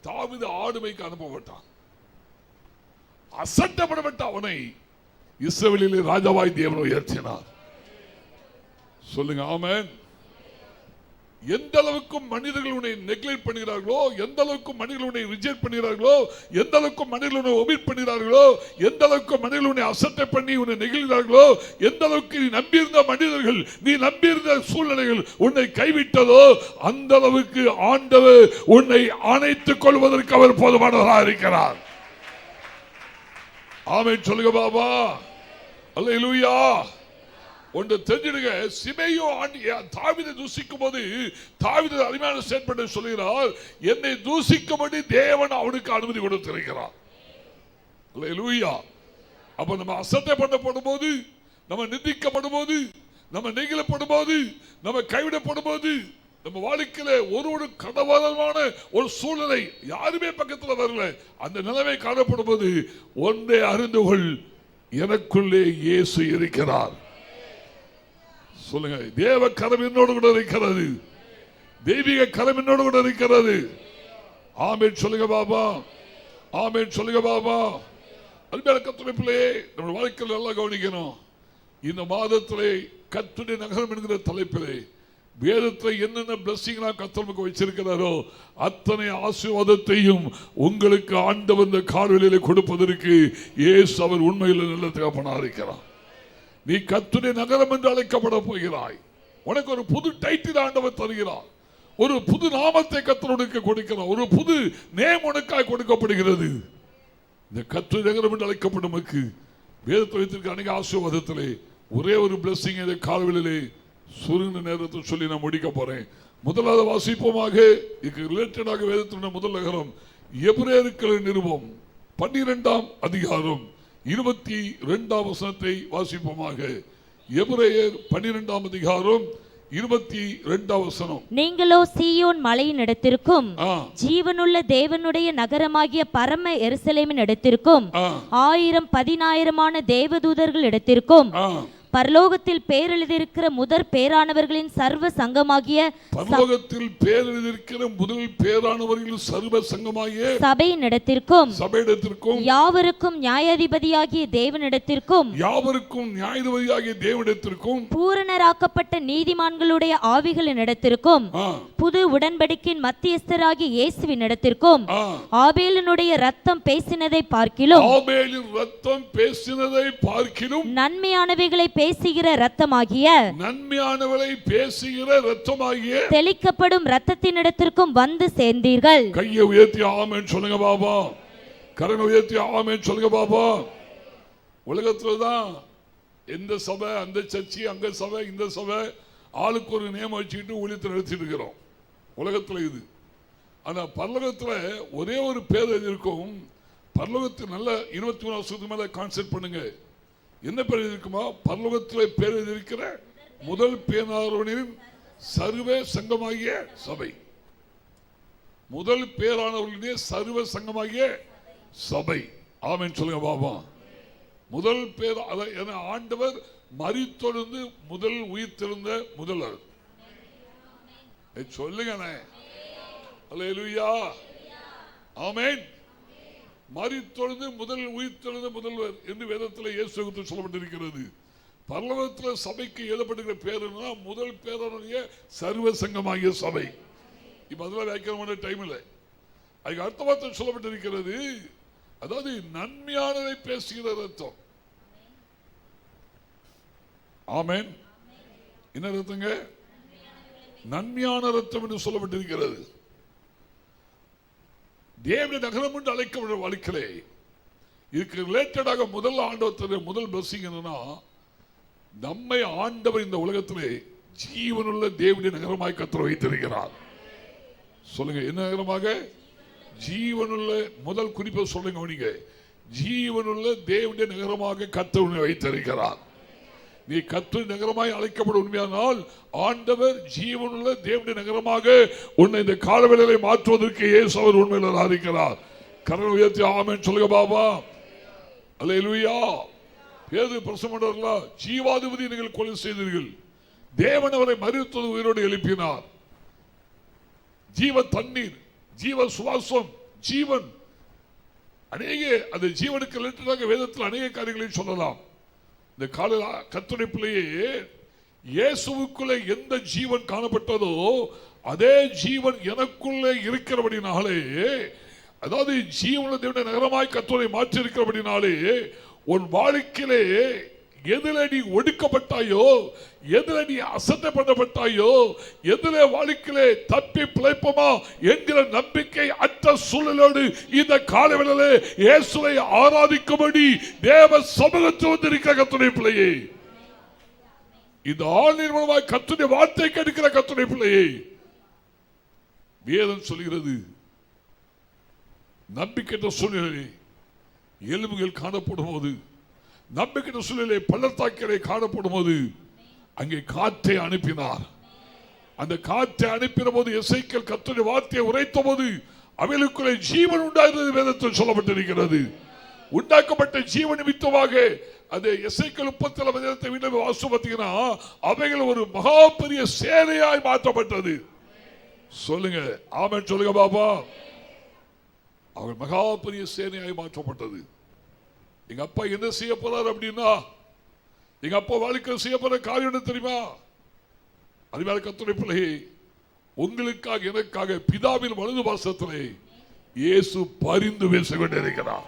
தாவீது ஆடுமைக்கு அனுப்பப்பட்டான். அசட்டை பண்ணப்பட்ட அவனை இஸ்ரவேலிலே ராஜாவாய் தேவன் உயர்த்தினார். சொல்லுங்க ஆமென். எந்த அளவுக்கு மனிதர்கள் உன்னை நெக்லெக்ட் பண்ணுகிறார்களோ, எந்த அளவுக்கு மனிதர்கள் உன்னை ரிஜெக்ட் பண்ணுகிறார்களோ, எந்த அளவுக்கு மனிதர்கள் உன்னை ஒமிட் பண்ணுகிறார்களோ, எந்த அளவுக்கு மனிதர்கள் உன்னை அசட்டை பண்ணி உன்னை நெகிழ்கிறார்களோ, எந்த அளவுக்கு நீ நம்பியிருந்த மனிதர்கள், நீ நம்பியிருந்த சூழ்நிலைகள் உன்னை கைவிட்டதோ, அந்த அளவுக்கு ஆண்டவர் உன்னை அணைத்துக் கொள்வதற்கு அவர் போதுமானவராக இருக்கிறார். ஆமென் சொல்லுங்க பாபா. அல்லேலூயா. ஒன்று தெரிஞ்சிடுங்க, சிமையோ தாவீதை தூசிக்கும் போது தாவீது அருமையான ஸ்டேட்மெண்ட் சொல்கிறார், என்னை தூசிக்கும்படி தேவன் அவனுக்கு அனுமதி கொடுத்திருக்கிறார். அல்லேலூயா. அப்ப நம்ம அசட்டை பண்ணப்படும் போது, நம்ம நிந்திக்கப்படும் போது, நம்ம நெகிழப்படும் போது, நம்ம கைவிடப்படும் போது, நம்ம வாழ்க்கையில ஒரு கடவுளமான ஒரு சூழ்நிலை யாருமே பக்கத்தில் வரல, அந்த நிலைமை காணப்படும் போது ஒன்றே அறிந்து கொள், எனக்குள்ளே இயேசு இருக்கிறார். சொல்லுங்க, தேவ கரம் என்னோடு கூட இருக்கிறது, தெய்வீக கரம் என்னோடு கூட இருக்கிறது. ஆமென் சொல்லுங்க பாபா. ஆமென் சொல்லுங்க பாபா. அன்பான கர்த்தருடைய பிள்ளையே, நம்ம வாழ்க்கையில் நல்லா கவனிக்கணும். இந்த மாதத்திலே கர்த்தருடைய நகரம் என்கிற தலைப்பிலே வேதத்தில் என்னென்ன பிளஸிங் கர்த்தருக்கு வச்சிருக்கிறாரோ அத்தனை ஆசீர்வாதத்தையும் உங்களுக்கு ஆண்டவர் இந்த கால்வெளியிலே கொடுப்பதற்கு இயேசு அவர் உண்மையில் நல்ல தகப்பனாக இருக்கிறார். நீ கர்த்தருடைய நகரம் என்று அழைக்கப்பட போகிறாய். உனக்கு ஒரு புது டைட்டில் ஆண்டவர் தருகிறார். ஒரு புது நாமத்தை கர்த்தருக்கு கொடுக்கிறார். ஒரு புது நேம் உனக்காக கொடுக்கப்படுகிறது. இந்த கர்த்தருடைய நகரம் என்று அழைக்கப்படும் வேதத்தில் வைத்திருக்க அநேக ஆசீர்வாதத்திலே ஒரே ஒரு பிளஸிங் இந்த கால்வெளியிலே சுருங்க நேரத்தை சொல்லி நான் முடிக்க போறேன். முதலாவது வாசிப்போமாக, இதுக்கு ரிலேட்டடாக வேதத்தினுடைய முதல் நகரம் எபிரேயருக்கு நிருபம் 12ஆம் அதிகாரம் 22ஆம் வசனத்தை வாசிப்போமாக. எபிரேயர் 12ஆம் அதிகாரம் 22ஆம் வசனம். நீங்களோ சீயோன் மலையின் இடத்திற்கும் ஜீவனுள்ள தேவனுடைய நகரமாகிய பரம எருசலேமின் இடத்திற்கும் 1000-10,000 தேவதூதர்கள் இடத்திற்கும் பரலோகத்தில் பேரெழுதியிருக்கிற முதற் பேரானவர்களின் சர்வ சங்கமாகிய பரலோகத்தில் பேரெழுதியிருக்கிற முதல் பேரானவர்களின் சர்வ சங்கமாகிய சபையின் இடத்திற்கும் யாவருக்கும் நியாயாதிபதியாகிய தேவனிடத்திற்கும் பூரணராக்கப்பட்ட நீதிமான்களுடைய ஆவிகளின் இடத்திற்கும் புது உடன்படிக்கையின் மத்தியஸ்தராகிய இயேசுவின் இடத்திற்கும் ஆபேலினுடைய ரத்தம் பேசினதை பார்க்கிலும் நன்மையானவைகளை பேசுகிற ரத்தமாகிய தெளிக்கப்படும் ரத்தத்தினிடத்திற்கும் வந்து சேர்ந்தீர்கள். கையை உயர்த்தி ஆமென் சொல்லுங்க பாபா. கரங்களை உயர்த்தி ஆமென் சொல்லுங்க பாபா. உலகத்துலதான் எந்த சபை, அந்த சர்ச்சி, அங்க சபை, இந்த சபை, ஆளுக்கு ஒரு நியமம் வச்சுக்கிட்டு ஊழியத்தை நடத்திட்டு இருக்கிறோம் உலகத்துல இது. ஆனா பரலோகத்துல ஒரே ஒரு பேர் இருக்கும். பரலோகத்தில் நல்ல 23 வருஷத்துக்கு மேல கான்செப்ட் பண்ணுங்க. என்ன பேர் இருக்குமா? பரலோகத்தில் பேர் இருக்கிற முதல் பேரானவர்களின் சர்வ சங்கமாகிய சபை. முதல் பேரானவர்களுடைய சர்வ சங்கமாகிய சபை. ஆமென் சொல்லுங்க பாபா. முதல் பேர் ஆண்டவர் மரித்தொழுந்து முதல் உயிர்த்தெழுந்த முதல்வர். சொல்லுங்க. அல்லேலூயா. ஆமென். மரித்தொழுந்து முதல் உயிர்த்தெழுந்த முதல்வர் என்று வேதத்தில் இயேசு சொல்லப்பட்டிருக்கிறது. பரலோகத்தில் சபைக்கு எழுதப்பட்டிருக்கிற பேர் என்ன? முதல் பேரானவருடைய சர்வ சங்கமாகிய சபை. இப்ப அதெல்லாம் வியாக்கியானம் டைம் இல்லை. அதுக்கு அர்த்த வார்த்தை சொல்லப்பட்டிருக்கிறது. அதாவது நன்மையானதை பேசுகிற ரத்தம். ஆமென். என்ன ரத்தங்க? நன்மையான ரத்தம் என்று சொல்லப்பட்டிருக்கிறது. தேவனுடைய நகரம் என்று அழைக்கப்படும் வாழ்க்கையிலே இதுக்கு ரிலேட்டடாக முதல் ஆண்டவருடைய முதல் பிளஸிங் என்னன்னா, நம்மை ஆண்டவர் இந்த உலகத்திலே ஜீவனுள்ள தேவனுடைய நகரமாய் கர்த்தர் வைத்திருக்கிறார். சொல்லுங்க, என்ன நகரமாக? ஜீவனுள்ள. முதல் குறிப்பை சொல்லுங்க, நீங்க ஜீவனுள்ள தேவனுடைய நகரமாக கர்த்தர் வைத்திருக்கிறார். நீ கர்த்தர் நகரமாய் அழைக்கப்படும் உண்மையானால் ஆண்டவர் ஜீவனுள்ள தேவனுடைய நகரமாக உன்னை இந்த காலவேளையை மாற்றுவதற்கு இயேசு அவர் உண்மையில் இருக்கிறார். கரங்களை உயர்த்தி ஆமென் சொல்லுங்க பாபா. அல்லேலூயா. பேதுரு பிரசங்கமன்றல ஜீவாதிபதி நீங்கள் கொலை செய்தீர்கள், தேவன் அவரை மரித்தது உயிரோடு எழுப்பினார். ஜீவ தண்ணீர், ஜீவ சுவாசம், ஜீவன் அநேக அந்த ஜீவனுக்கு ரிலேட்டடாக வேதத்தில் அநேக காரியங்களை சொல்லலாம். இந்த கால கர்த்தருடைய பிள்ளையே, இயேசுவுக்குள்ளே எந்த ஜீவன் காணப்பட்டதோ அதே ஜீவன் எனக்குள்ளே இருக்கிறபடினாலே, அதாவது ஜீவனுள்ள தேவனுடைய நகரமாய் கர்த்தரை மாற்றி இருக்கிறபடினாலே உன் வாழ்க்கையிலே எதிலே நீ ஒடுக்கப்பட்டாயோ, எதிலே நீ அசட்டை பண்ணப்பட்டாயோ, எதிலே வாழ்க்கையிலே தப்பி பிழைப்போமா என்கிற நம்பிக்கை அற்ற சூழலோடு இந்த காலவேளையிலே இயேசுவை ஆராதிக்கும்படி தேவ சமூகத்தில் வந்திருக்கிற கர்த்தருடைய பிள்ளையே, இந்த ஆன்லைன் மூலமாக கர்த்தருடைய வார்த்தை கேட்கிற கர்த்தருடைய பிள்ளையே, வேதம் சொல்கிறது நம்பிக்கையற்ற சூழ்நிலை எலும்புகள் காணப்படும் போது, நம்பிக்கையற்ற சூழ்நிலை பள்ளத்தாக்கிலே காணப்படும் போது அங்கே காற்றை அனுப்பினார். அந்த காற்றை அனுப்பின போது எசேக்கியேல் கர்த்தருடைய வார்த்தையை உரைத்த போது அவைகளுக்குள்ளே ஜீவன் உண்டாயிருந்தது வேதத்தில் சொல்லப்பட்டிருக்கிறது. உண்டாக்கப்பட்ட ஜீவன் நிமித்தமாக அது எசேக்கியேல் 37 வீட்டில் வாசித்து பார்த்தீங்கன்னா அவைகள் ஒரு மகா பெரிய சேனையாய் மாற்றப்பட்டது. சொல்லுங்க ஆமென் சொல்லுங்க பாபா. அவள் மகா பெரிய சேனையாய் மாற்றப்பட்டது. எங்க அப்பா என்ன செய்ய போறார் அப்படின்னா, எங்க அப்பா வாழ்க்கையில் செய்ய போற காரியம் என்ன தெரியுமா? அதுமாதிரி கர்த்தருடைய பிள்ளையே, உங்களுக்காக எனக்காக பிதாவின் வலது பாசத்திலே இயேசு பரிந்து பேசிக் கொண்டிருக்கிறார்.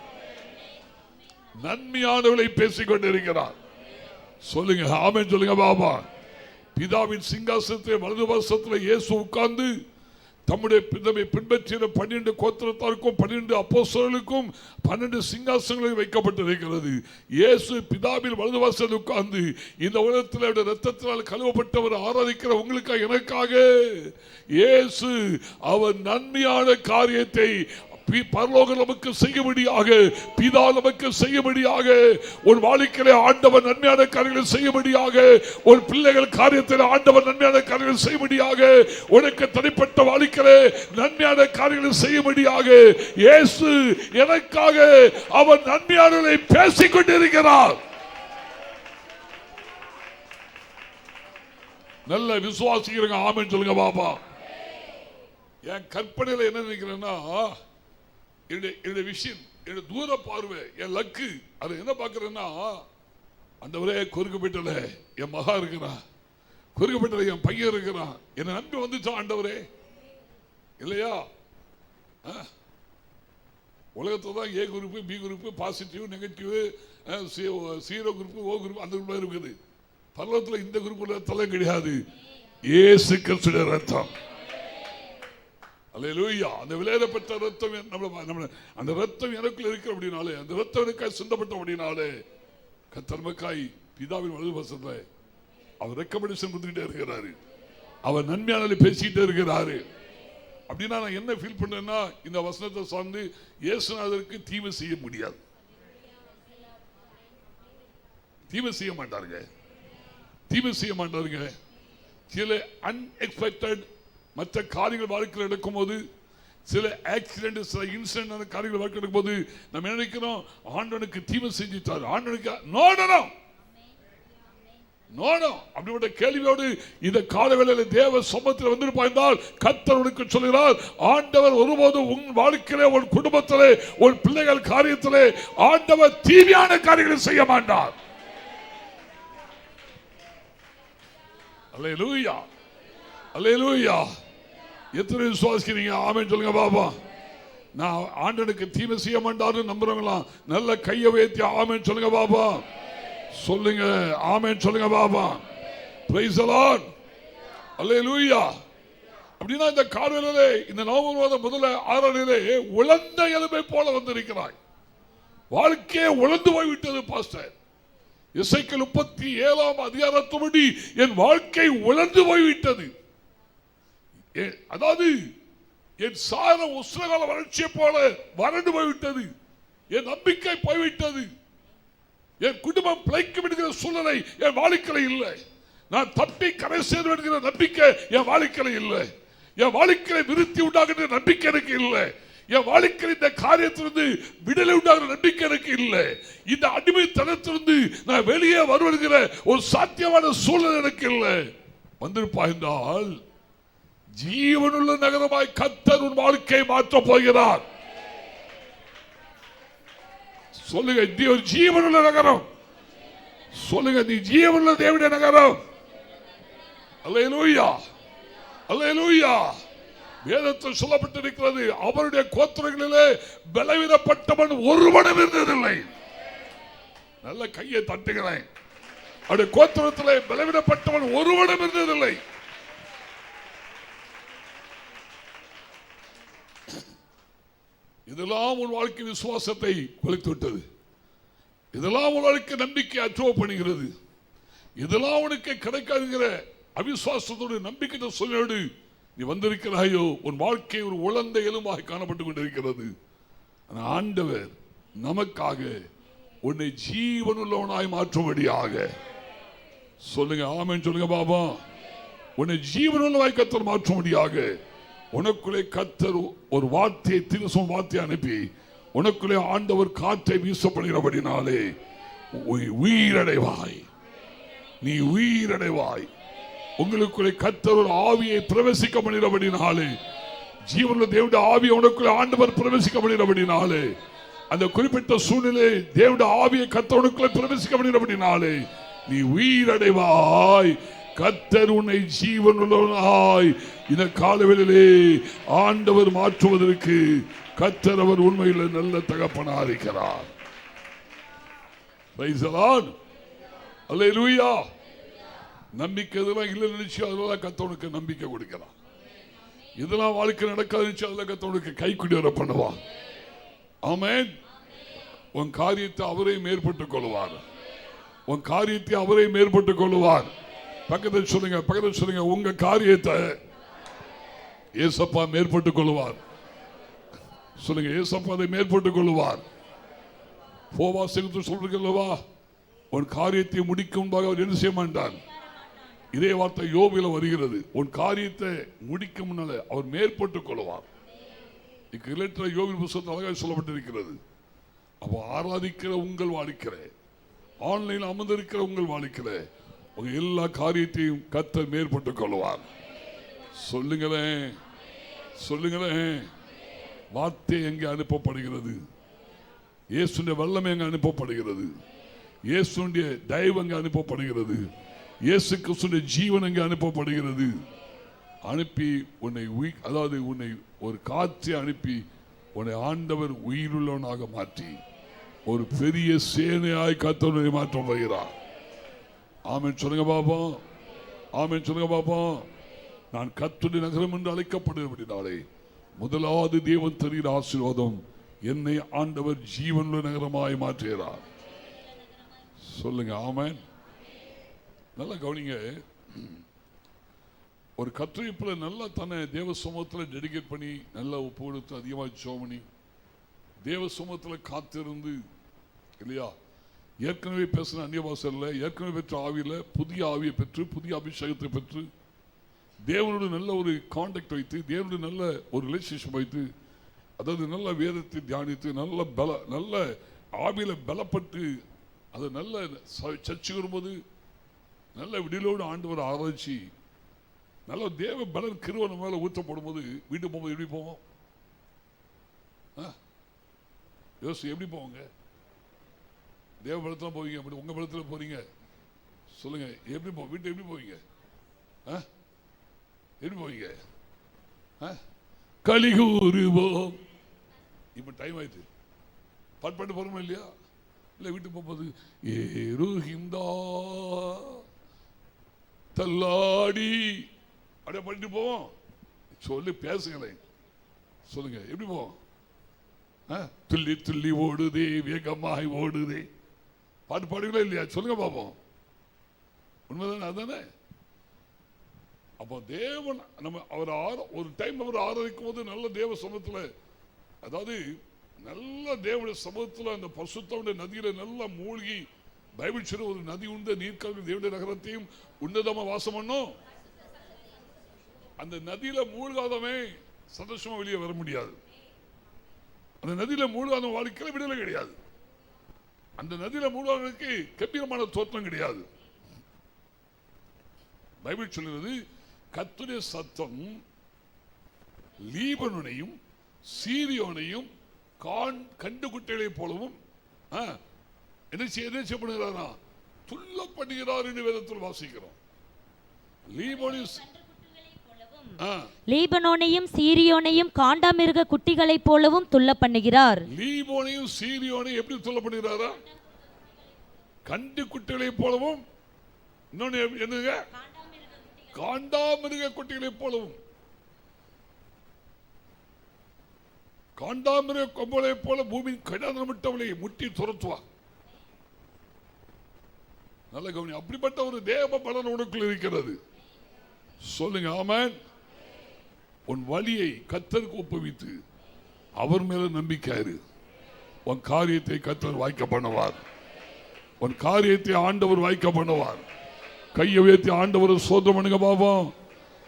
நன்மையானவளை பேசிக் கொண்டிருக்கிறார். சொல்லுங்க ஆமென் சொல்லுங்க பாபா. பிதாவின் சிங்காசனத்தை வலது பாசத்தில் இயேசு உட்கார்ந்து தம்முடைய பின்பற்றின 12 கோத்திரத்தாருக்கும் 12 அப்போஸ்தலர்களுக்கும் 12 சிங்காசனங்கள் வைக்கப்பட்டிருக்கிறது. இயேசு பிதாவில் வலது வாசலில் உட்கார்ந்து இந்த உலகத்தில் இரத்தத்தினால் கழுவப்பட்டவர் ஆராதிக்கிற உங்களுக்காக எனக்காக இயேசு அவர் நன்மையான காரியத்தை பரலோகம் நமக்கு செய்யும்படியாக, பிதா நமக்கு செய்யும்படியாக, ஒரு வாழ்க்கையிலே ஆண்டவர் நன்மையான காரியங்களை செய்யும்படியாக, ஒரு பிள்ளைகள் காரியத்தில் ஆண்டவர் நன்மையான காரியங்களை செய்யும்படியாக, உனக்கு தனிப்பட்ட வாழ்க்கையிலே நன்மையான காரியங்களை செய்யும்படியாக இயேசு எனக்காக அவர் நன்மையானதை பேசிக் கொண்டிருக்கிறார். நல்ல விசுவாசிக்கிறங்க ஆமென் சொல்லுங்க பாபா. என் கற்பனையில் என்ன நினைக்கிறேன்னா, என்னுடைய விஷயம், என்னுடைய தூர பார்வை, என் லக்கு, அதை என்ன பார்க்கிறேன்னா, ஆண்டவரே கொருக்கப்பட்டல என் மகா இருக்கிறான், கொருக்கப்பட்டல என் பையன் இருக்கிறான், என்னை நம்பி வந்துச்சான் ஆண்டவரே இல்லையா? உலகத்துல தான் A group, B group, positive, negative, zero group, O group, அந்த குரூப் இருக்குது. பரலோகத்தில் இந்த குரூப் தலை கிடையாது. இயேசு கிறிஸ்துவின் ரத்தம், அல்லேலூயா. அந்த விலையிடப்பட்ட ரத்தம், அந்த ரத்தம் எனக்குள்ள இருக்கிற அப்படினாலே, அந்த ரத்தம் எனக்காய் சிந்தப்பட்ட அப்படினாலே கர்த்தர் நமக்காய் பிதாவின் வலது பாசத்தில் அவர் ரெக்கமெண்டேஷன் கொடுத்துக்கிட்டே இருக்கிறாரு, அவர் நன்மையானதை பேசிக்கிட்டே இருக்கிறாரு. அப்படின்னா நான் என்ன ஃபீல் பண்றேன்னா, இந்த வசனத்தை சார்ந்து இயேசுநாதருக்கு தீமை செய்ய முடியாது, தீமை செய்ய மாட்டாருங்க, தீமை செய்ய மாட்டாருங்க. சில அன்எக்ஸ்பெக்டட் மற்ற காரியங்கள் வாழ்க்கையில் நடக்கும் போது, சில ஆக்சிடென்ட், சில இன்சிடென்ட் காரியங்கள் வாழ்க்கை நடக்கும் போது நம்ம நினைக்கிறோம் ஆண்டவனுக்கு தீமை செஞ்சுட்டாரு, ஆண்டவனுக்கு நோடணும் நோடம் அப்படிப்பட்ட கேள்வியோடு இந்த காலவேளையில் தேவ சமூகத்தில் வந்திருப்பாய்ந்தால் கர்த்தர் உனக்கு சொல்கிறார், ஆண்டவர் ஒருபோதும் உன் வாழ்க்கையிலே, உன் குடும்பத்திலே, உன் பிள்ளைகள் காரியத்திலே ஆண்டவர் தீமையான காரியங்களை செய்ய மாட்டார். அல்லேலூயா, அல்லேலூயா. எத்தனை விசுவாசிக்கிறீங்க ஆமென் சொல்லுங்க பாபா. நான் ஆண்டவனுக்கு தீமை செய்ய மாட்டாரு நம்புறவங்களா நல்ல கையை உயர்த்தி ஆமென் சொல்லுங்க பாபா. சொல்லுங்க ஆமென் சொல்லுங்க பாபா. Praise the Lord. அல்லேலூயா. அப்படின்னா இந்த காலையிலே இந்த நவம்பர் மாதம் முதல்ல 6 நாளிலே உலர்ந்த எலும்பை போல வந்திருக்கிறாய். வாழ்க்கையே உலர்ந்து போய்விட்டது பாஸ்டர். எசேக்கியேல் 37 அதிகாரத்தின்படி என் வாழ்க்கை உலர்ந்து போய்விட்டது. அதாவது என் சார உஷ்ணகால வறட்சியை போல வறண்டு போய்விட்டது. என் நம்பிக்கை போய்விட்டது. என் குடும்பம் பிழைக்கும் என்கிற சூழ்நிலை என் வாழ்க்கையில் இல்லை. நான் தப்பி கரை சேர்ந்து என்கிற நம்பிக்கை என் வாழ்க்கையில் இல்லை. என் வாழ்க்கையை விருத்தி உண்டாகிற நம்பிக்கை எனக்கு இல்லை. என் வாழ்க்கையில் இந்த காரியத்திலிருந்து விடுதலை உண்டாகிற நம்பிக்கை எனக்கு இல்லை. இந்த அடிமைத்தனத்திலிருந்து நான் வெளியே வருவென்கிற ஒரு சாத்தியமான சூழ்நிலை எனக்கு இல்லை. வந்திருப்பா என்றால் ஜீவனுள்ள நகரமாய் கர்த்தர் உன் வாழ்க்கையை மாற்றப் போகிறார். சொல்லுங்க, நீ ஒரு ஜீவனுள்ள நகரம். சொல்லுங்க, நீ ஜீவனுள்ள தேவனுடைய நகரம். அல்லேலூயா, அல்லேலூயா. வேதத்தில் சொல்லப்பட்டிருக்கிறது, அவருடைய கோத்திரங்களிலே பலவீனப்பட்டவன் ஒருவனும் இருந்ததில்லை. நல்ல கையை தட்டுகிறேன். அவருடைய கோத்திரத்திலே பலவீனப்பட்டவன் ஒருவனும் இருந்ததில்லை. இதெல்லாம் உன் வாழ்க்கை விசுவாசத்தை குலைத்து விட்டது. இதெல்லாம் உன் வாழ்க்கை நம்பிக்கை அற்றுவப்படுகிறது. இதெல்லாம் உனக்கு கிடைக்காதுங்கிற அவிசுவாசத்தோடு நம்பிக்கை சொல்லோடு நீ வந்திருக்கிறாயோ, உன் வாழ்க்கை ஒரு உலர்ந்த எலும்பாக காணப்பட்டுக் கொண்டிருக்கிறது. ஆண்டவர் நமக்காக உன்னை ஜீவனுள்ளவனாய் மாற்றும்படியாக, சொல்லுங்க ஆமென் சொல்லுங்க பாபா, உன்னை ஜீவனுள்ளவாய் கர்த்தர் மாற்றும்படியாக உனக்குள்ளே கர்த்தர் ஒரு வார்த்தையை, திருசும் வார்த்தையை அனுப்பி உனக்குள்ளே ஆண்டவர் காற்றை வீசப்படுகிறபடினாலே உயிரடைவாய். நீ உயிரடைவாய். உங்களுக்குள்ளே கர்த்தர் ஒரு ஆவியை பிரவேசிக்க பண்ணுகிறபடினாலே, ஜீவனுள்ள தேவனுடைய ஆவியை உனக்குள்ளே ஆண்டவர் பிரவேசிக்க பண்ணுகிறபடினாலே, அந்த குறிப்பிட்ட சூழ்நிலை தேவனுடைய ஆவியை கர்த்தர் உனக்குள்ளே பிரவேசிக்க பண்ணுகிறபடினாலே நீ உயிரடைவாய். கர்த்தர் உன்னை ஜீவனுள்ளவனாய் இந்த காலவெளியிலே ஆண்டவர் மாற்றுவதற்கு கர்த்தர் அவர் உண்மையில் நல்ல தகப்பனா இருக்கிறார். பிரைஸ் தி லார்ட், அல்லேலூயா. நம்பிக்கை இதெல்லாம் இல்லை நினைச்சு அதெல்லாம் கர்த்தருக்கு நம்பிக்கை கொடுக்கிறார். இதெல்லாம் வாழ்க்கை நடக்காது நினைச்சு அதெல்லாம் கர்த்தருக்கு கை குடிவர பண்ணுவார். ஆமென். உன் காரியத்தை அவரே மேற்பட்டுக் கொள்வார். உன் காரியத்தை அவரே மேற்பட்டுக் கொள்வார். பக்கத்தில் சொல்லுங்க, பக்கத்தில் சொல்லுங்க, உங்க காரியத்தை ஏசப்பா மேற்பட்டுக் கொள்வார். சொல்லுங்க, ஏசப்பா அதை மேற்பட்டுக் கொள்வார். சொல்றீங்களா, உன் காரியத்தை முடிக்கும் முன்பாக அவர் என்ன செய்ய மாட்டார். இதே வார்த்தை யோபில வருகிறது. உன் காரியத்தை முடிக்கும் முன்னால அவர் மேற்பட்டுக் கொள்வார். யோபின் புத்தகத்தில் அழகாக சொல்லப்பட்டிருக்கிறது. அப்போ ஆராதிக்கிற உங்கள் வாழ்க்கை, ஆன்லைன் அமர்ந்திருக்கிற உங்கள் வாழ்க்கை, உங்க எல்லா காரியத்தையும் கர்த்தர் மேற்பட்டுக் கொள்வார். சொல்லுங்களேன், சொல்லுங்களேன். வார்த்தை எங்கே அனுப்பப்படுகிறது? இயேசுடைய வல்லமை எங்கே அனுப்பப்படுகிறது? இயேசுடைய தயவு எங்கே அனுப்பப்படுகிறது? இயேசு கிறிஸ்துவின் ஜீவன் எங்கே அனுப்பப்படுகிறது? அனுப்பி உன்னை அதாவது உன்னை ஒரு காற்றை அனுப்பி உன்னை ஆண்டவர் உயிருள்ளவனாக மாற்றி ஒரு பெரிய சேனையாய் கர்த்தர் மாற்ற வருகிறார். ஆமென் சொல்லுங்க பாபா, ஆமென் சொல்லுங்க பாபா. நான் கர்த்தருடைய நகரம் என்று அழைக்கப்படுகிறபடினாலே முதலாவது தேவன் தருகிற ஆசீர்வாதம், என்னை ஆண்டவர் ஜீவனுள்ள நகரமாய் மாற்றுகிறார். சொல்லுங்க ஆமென். நல்லா கவனிங்க. ஒரு கத்திரிப்புல நல்லா தன்னை தேவ சமூகத்தில் டெடிகேட் பண்ணி நல்லா ஒப்பு கொடுத்து அதிகமாக ஜெபம் பண்ணி தேவ சமூகத்தில் காத்திருந்து, இல்லையா, ஏற்கனவே பேசின அந்நிய பாஷையில் ஏற்கனவே பெற்ற ஆவியில் புதிய ஆவியை பெற்று புதிய அபிஷேகத்தை பெற்று தேவனோடு நல்ல ஒரு கான்டாக்ட் வைத்து தேவனோடு நல்ல ஒரு ரிலேஷன்ஷிப் வைத்து, அதாவது நல்ல வேதத்தை தியானித்து நல்ல ஆவியில் பலப்பட்டு அதை நல்ல சர்ச்சை வரும்போது நல்ல விடிலோடு ஆண்டவர் ஆராய்ச்சி நல்ல தேவ பலன் கிருவன மேல ஊற்றப்படும் போது வீட்டுக்கு போகும்போது எப்படி போவோம்? யோசி, எப்படி போவாங்க? தேவ பலத்தில் போவீங்க, அப்படி உங்க பலத்தில் போறீங்க. சொல்லுங்க, எப்படி போ வீட்டு எப்படி போவீங்க? எப்படி போவீங்க? கலிகூறுவோம். இப்ப டைம் ஆயிடுச்சு, பாட்டு போறோமா இல்லையா? இல்ல வீட்டுக்கு போகும்போது ஏறுகிந்தா தள்ளாடி அப்படியே பண்ணிட்டு போவோம். சொல்லி பேசுங்களேன், சொல்லுங்க எப்படி போவோம்? துள்ளி துள்ளி ஓடுதே வேகமாய் ஓடுதே பாட்டு பாடுங்களா இல்லையா? சொல்லுங்க பாப்போம். உண்மைதானே? அதுதானே. அப்போ தேவன் நம்ம அவர் ஒரு டைம் அவர் ஆராதிக்கும் போது நல்ல தேவ சமூகத்தில், அதாவது நல்ல தேவனுடைய சமூகத்தில் அந்த பரிசுத்தமுடைய நதியில நல்லா மூழ்கி, பைபிள் சொல்ற ஒரு நதி உண்ட நீர்க்கால்கள் தேவனுடைய நகரத்தையும் உன்னதமா வாசம் பண்ணும். அந்த நதியில மூழ்காதமே சந்தோஷமா வெளியே வர முடியாது. அந்த நதியில மூழ்காத வாழ்க்கையில விடுதலை கிடையாது. அந்த நதியில மூழ்காதவனுக்கு கம்பீரமான தோற்றம் கிடையாது. பைபிள் சொல்கிறது, கர்த்தருடைய சத்தம் லீபனோனையும் சீரியோனையும் கண்டுகுட்டைகளை போலவும் என்ன செய்யப்படுகிறாரா? துள்ள பண்ணுகிறார் என்று வேதத்தில் வாசிக்கிறோம். லீபனோனையும் சீரியோனையும் காண்டாமிருக குட்டிகளை போலவும் துள்ள பண்ணுகிறார். லீபனோனையும் சீரியோனையும் எப்படி துள்ள பண்ணுகிறாரா? கண்டு குட்டிகளை போலவும், இன்னொன்னு என்னங்க, காண்டாமிருக குட்டிகளை போலவும். காண்டாமிருக கொம்பளை போல பூமியின் கடாந்தமிட்டவளை முட்டி துரத்துவார். நல்ல கவனி, அப்படிப்பட்ட ஒரு தேவ பலன் உனக்குள் இருக்கிறது. சொல்லுங்க ஆமென். உன் வழியை கர்த்தருக்கு ஒப்புவித்து அவர் மேல நம்பிக்கையாரு. உன் காரியத்தை கர்த்தர் வாய்க்க பண்ணுவார். உன் காரியத்தை ஆண்டவர் வாய்க்க பண்ணுவார். கையை உயர்த்தி ஆண்டவர் சோதனை பண்ணுங்க பாப்போம்.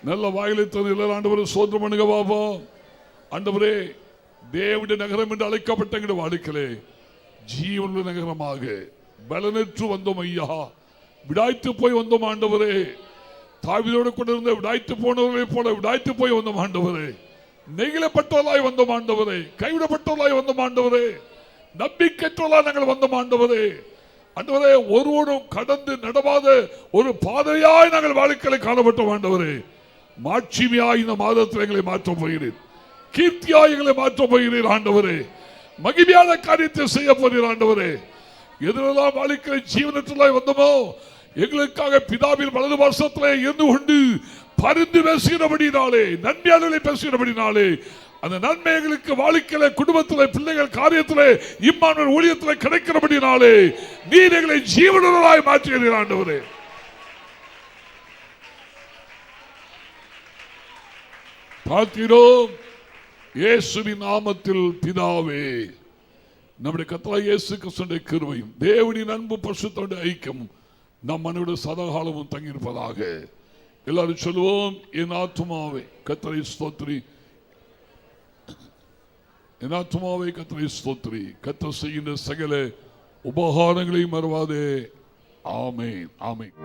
நல்ல வாயிலை தந்து ஆண்டவர் சோதனை பண்ணுங்க பாப்போம். ஆண்டவரே, தேவனுடைய நகரம் என்று அழைக்கப்பட்ட எங்களுடைய வாழ்க்கையிலே ஜீவனுடைய நகரமாக பலனற்று வந்தோம் ஐயா. விடாய்த்து போய் வந்தோம் ஆண்டவரே. தாவீதோடு கொண்டிருந்த விடாய்த்து போனவர்களை போல விடாய்த்து போய் வந்தோம் ஆண்டவரே. நெகிழப்பட்டவர்களாய் வந்தோம் ஆண்டவரே. கைவிடப்பட்டவர்களாய் வந்தோம் ஆண்டவரே. நம்பிக்கையற்றவர்களாய் நாங்கள் வந்தோம் ஆண்டவரே. ஆண்டவரே, ஒருவனும் கடந்து நடவாத ஒரு பாதையாய் நாங்கள் வாழ்க்கையில காணப்பட்டோம் ஆண்டவரே. மாட்சிமையாய் இந்த மாதத்தில் எங்களை மாற்றப் போகிறேன். கீர்த்தியாய் எங்களை மாற்றப் போகிறேன் ஆண்டவரே. மகிமையான காரியத்தை செய்ய போகிறேன் ஆண்டவரே. எதிரெல்லாம் வாழ்க்கையில ஜீவனத்திலாய் வந்தோமோ எங்களுக்காக பிதாவில் வலது வருஷத்திலே இருந்து கொண்டு பரிந்து பேசுகிறபடினாலே, நன்மையாளர்களை பேசுகிறபடினாலே, அந்த நன்மை எங்களுக்கு வாழ்க்கையில குடும்பத்திலே பிள்ளைகள் காரியத்திலே இம்மானுவேல் ஊழியத்திலே கிடைக்கிறபடினாலே நீர் எங்களை ஜீவனுள்ளவர்களாய் மாற்றுகிறீர் ஆண்டவரே. பார்க்கிறோம் இயேசுவின் நாமத்தில் பிதாவே. நம்முடைய கர்த்தராகிய இயேசு கிறிஸ்துவின் கிருபையும் தேவனின் அன்பு பரிசுத்தமுடைய ஐக்கியம் நம் மனோடு சதாகாலமும் தங்கியிருப்பதாக. எல்லாரும் சொல்லுவோம், என் ஆத்துமாவே கர்த்தரை ஸ்தோத்திரி, என் ஆத்துமாவே கர்த்தரை ஸ்தோத்திரி, கர்த்தர் செய்கின்ற சகல உபகாரங்களையும் மறவாதே. ஆமென், ஆமென்.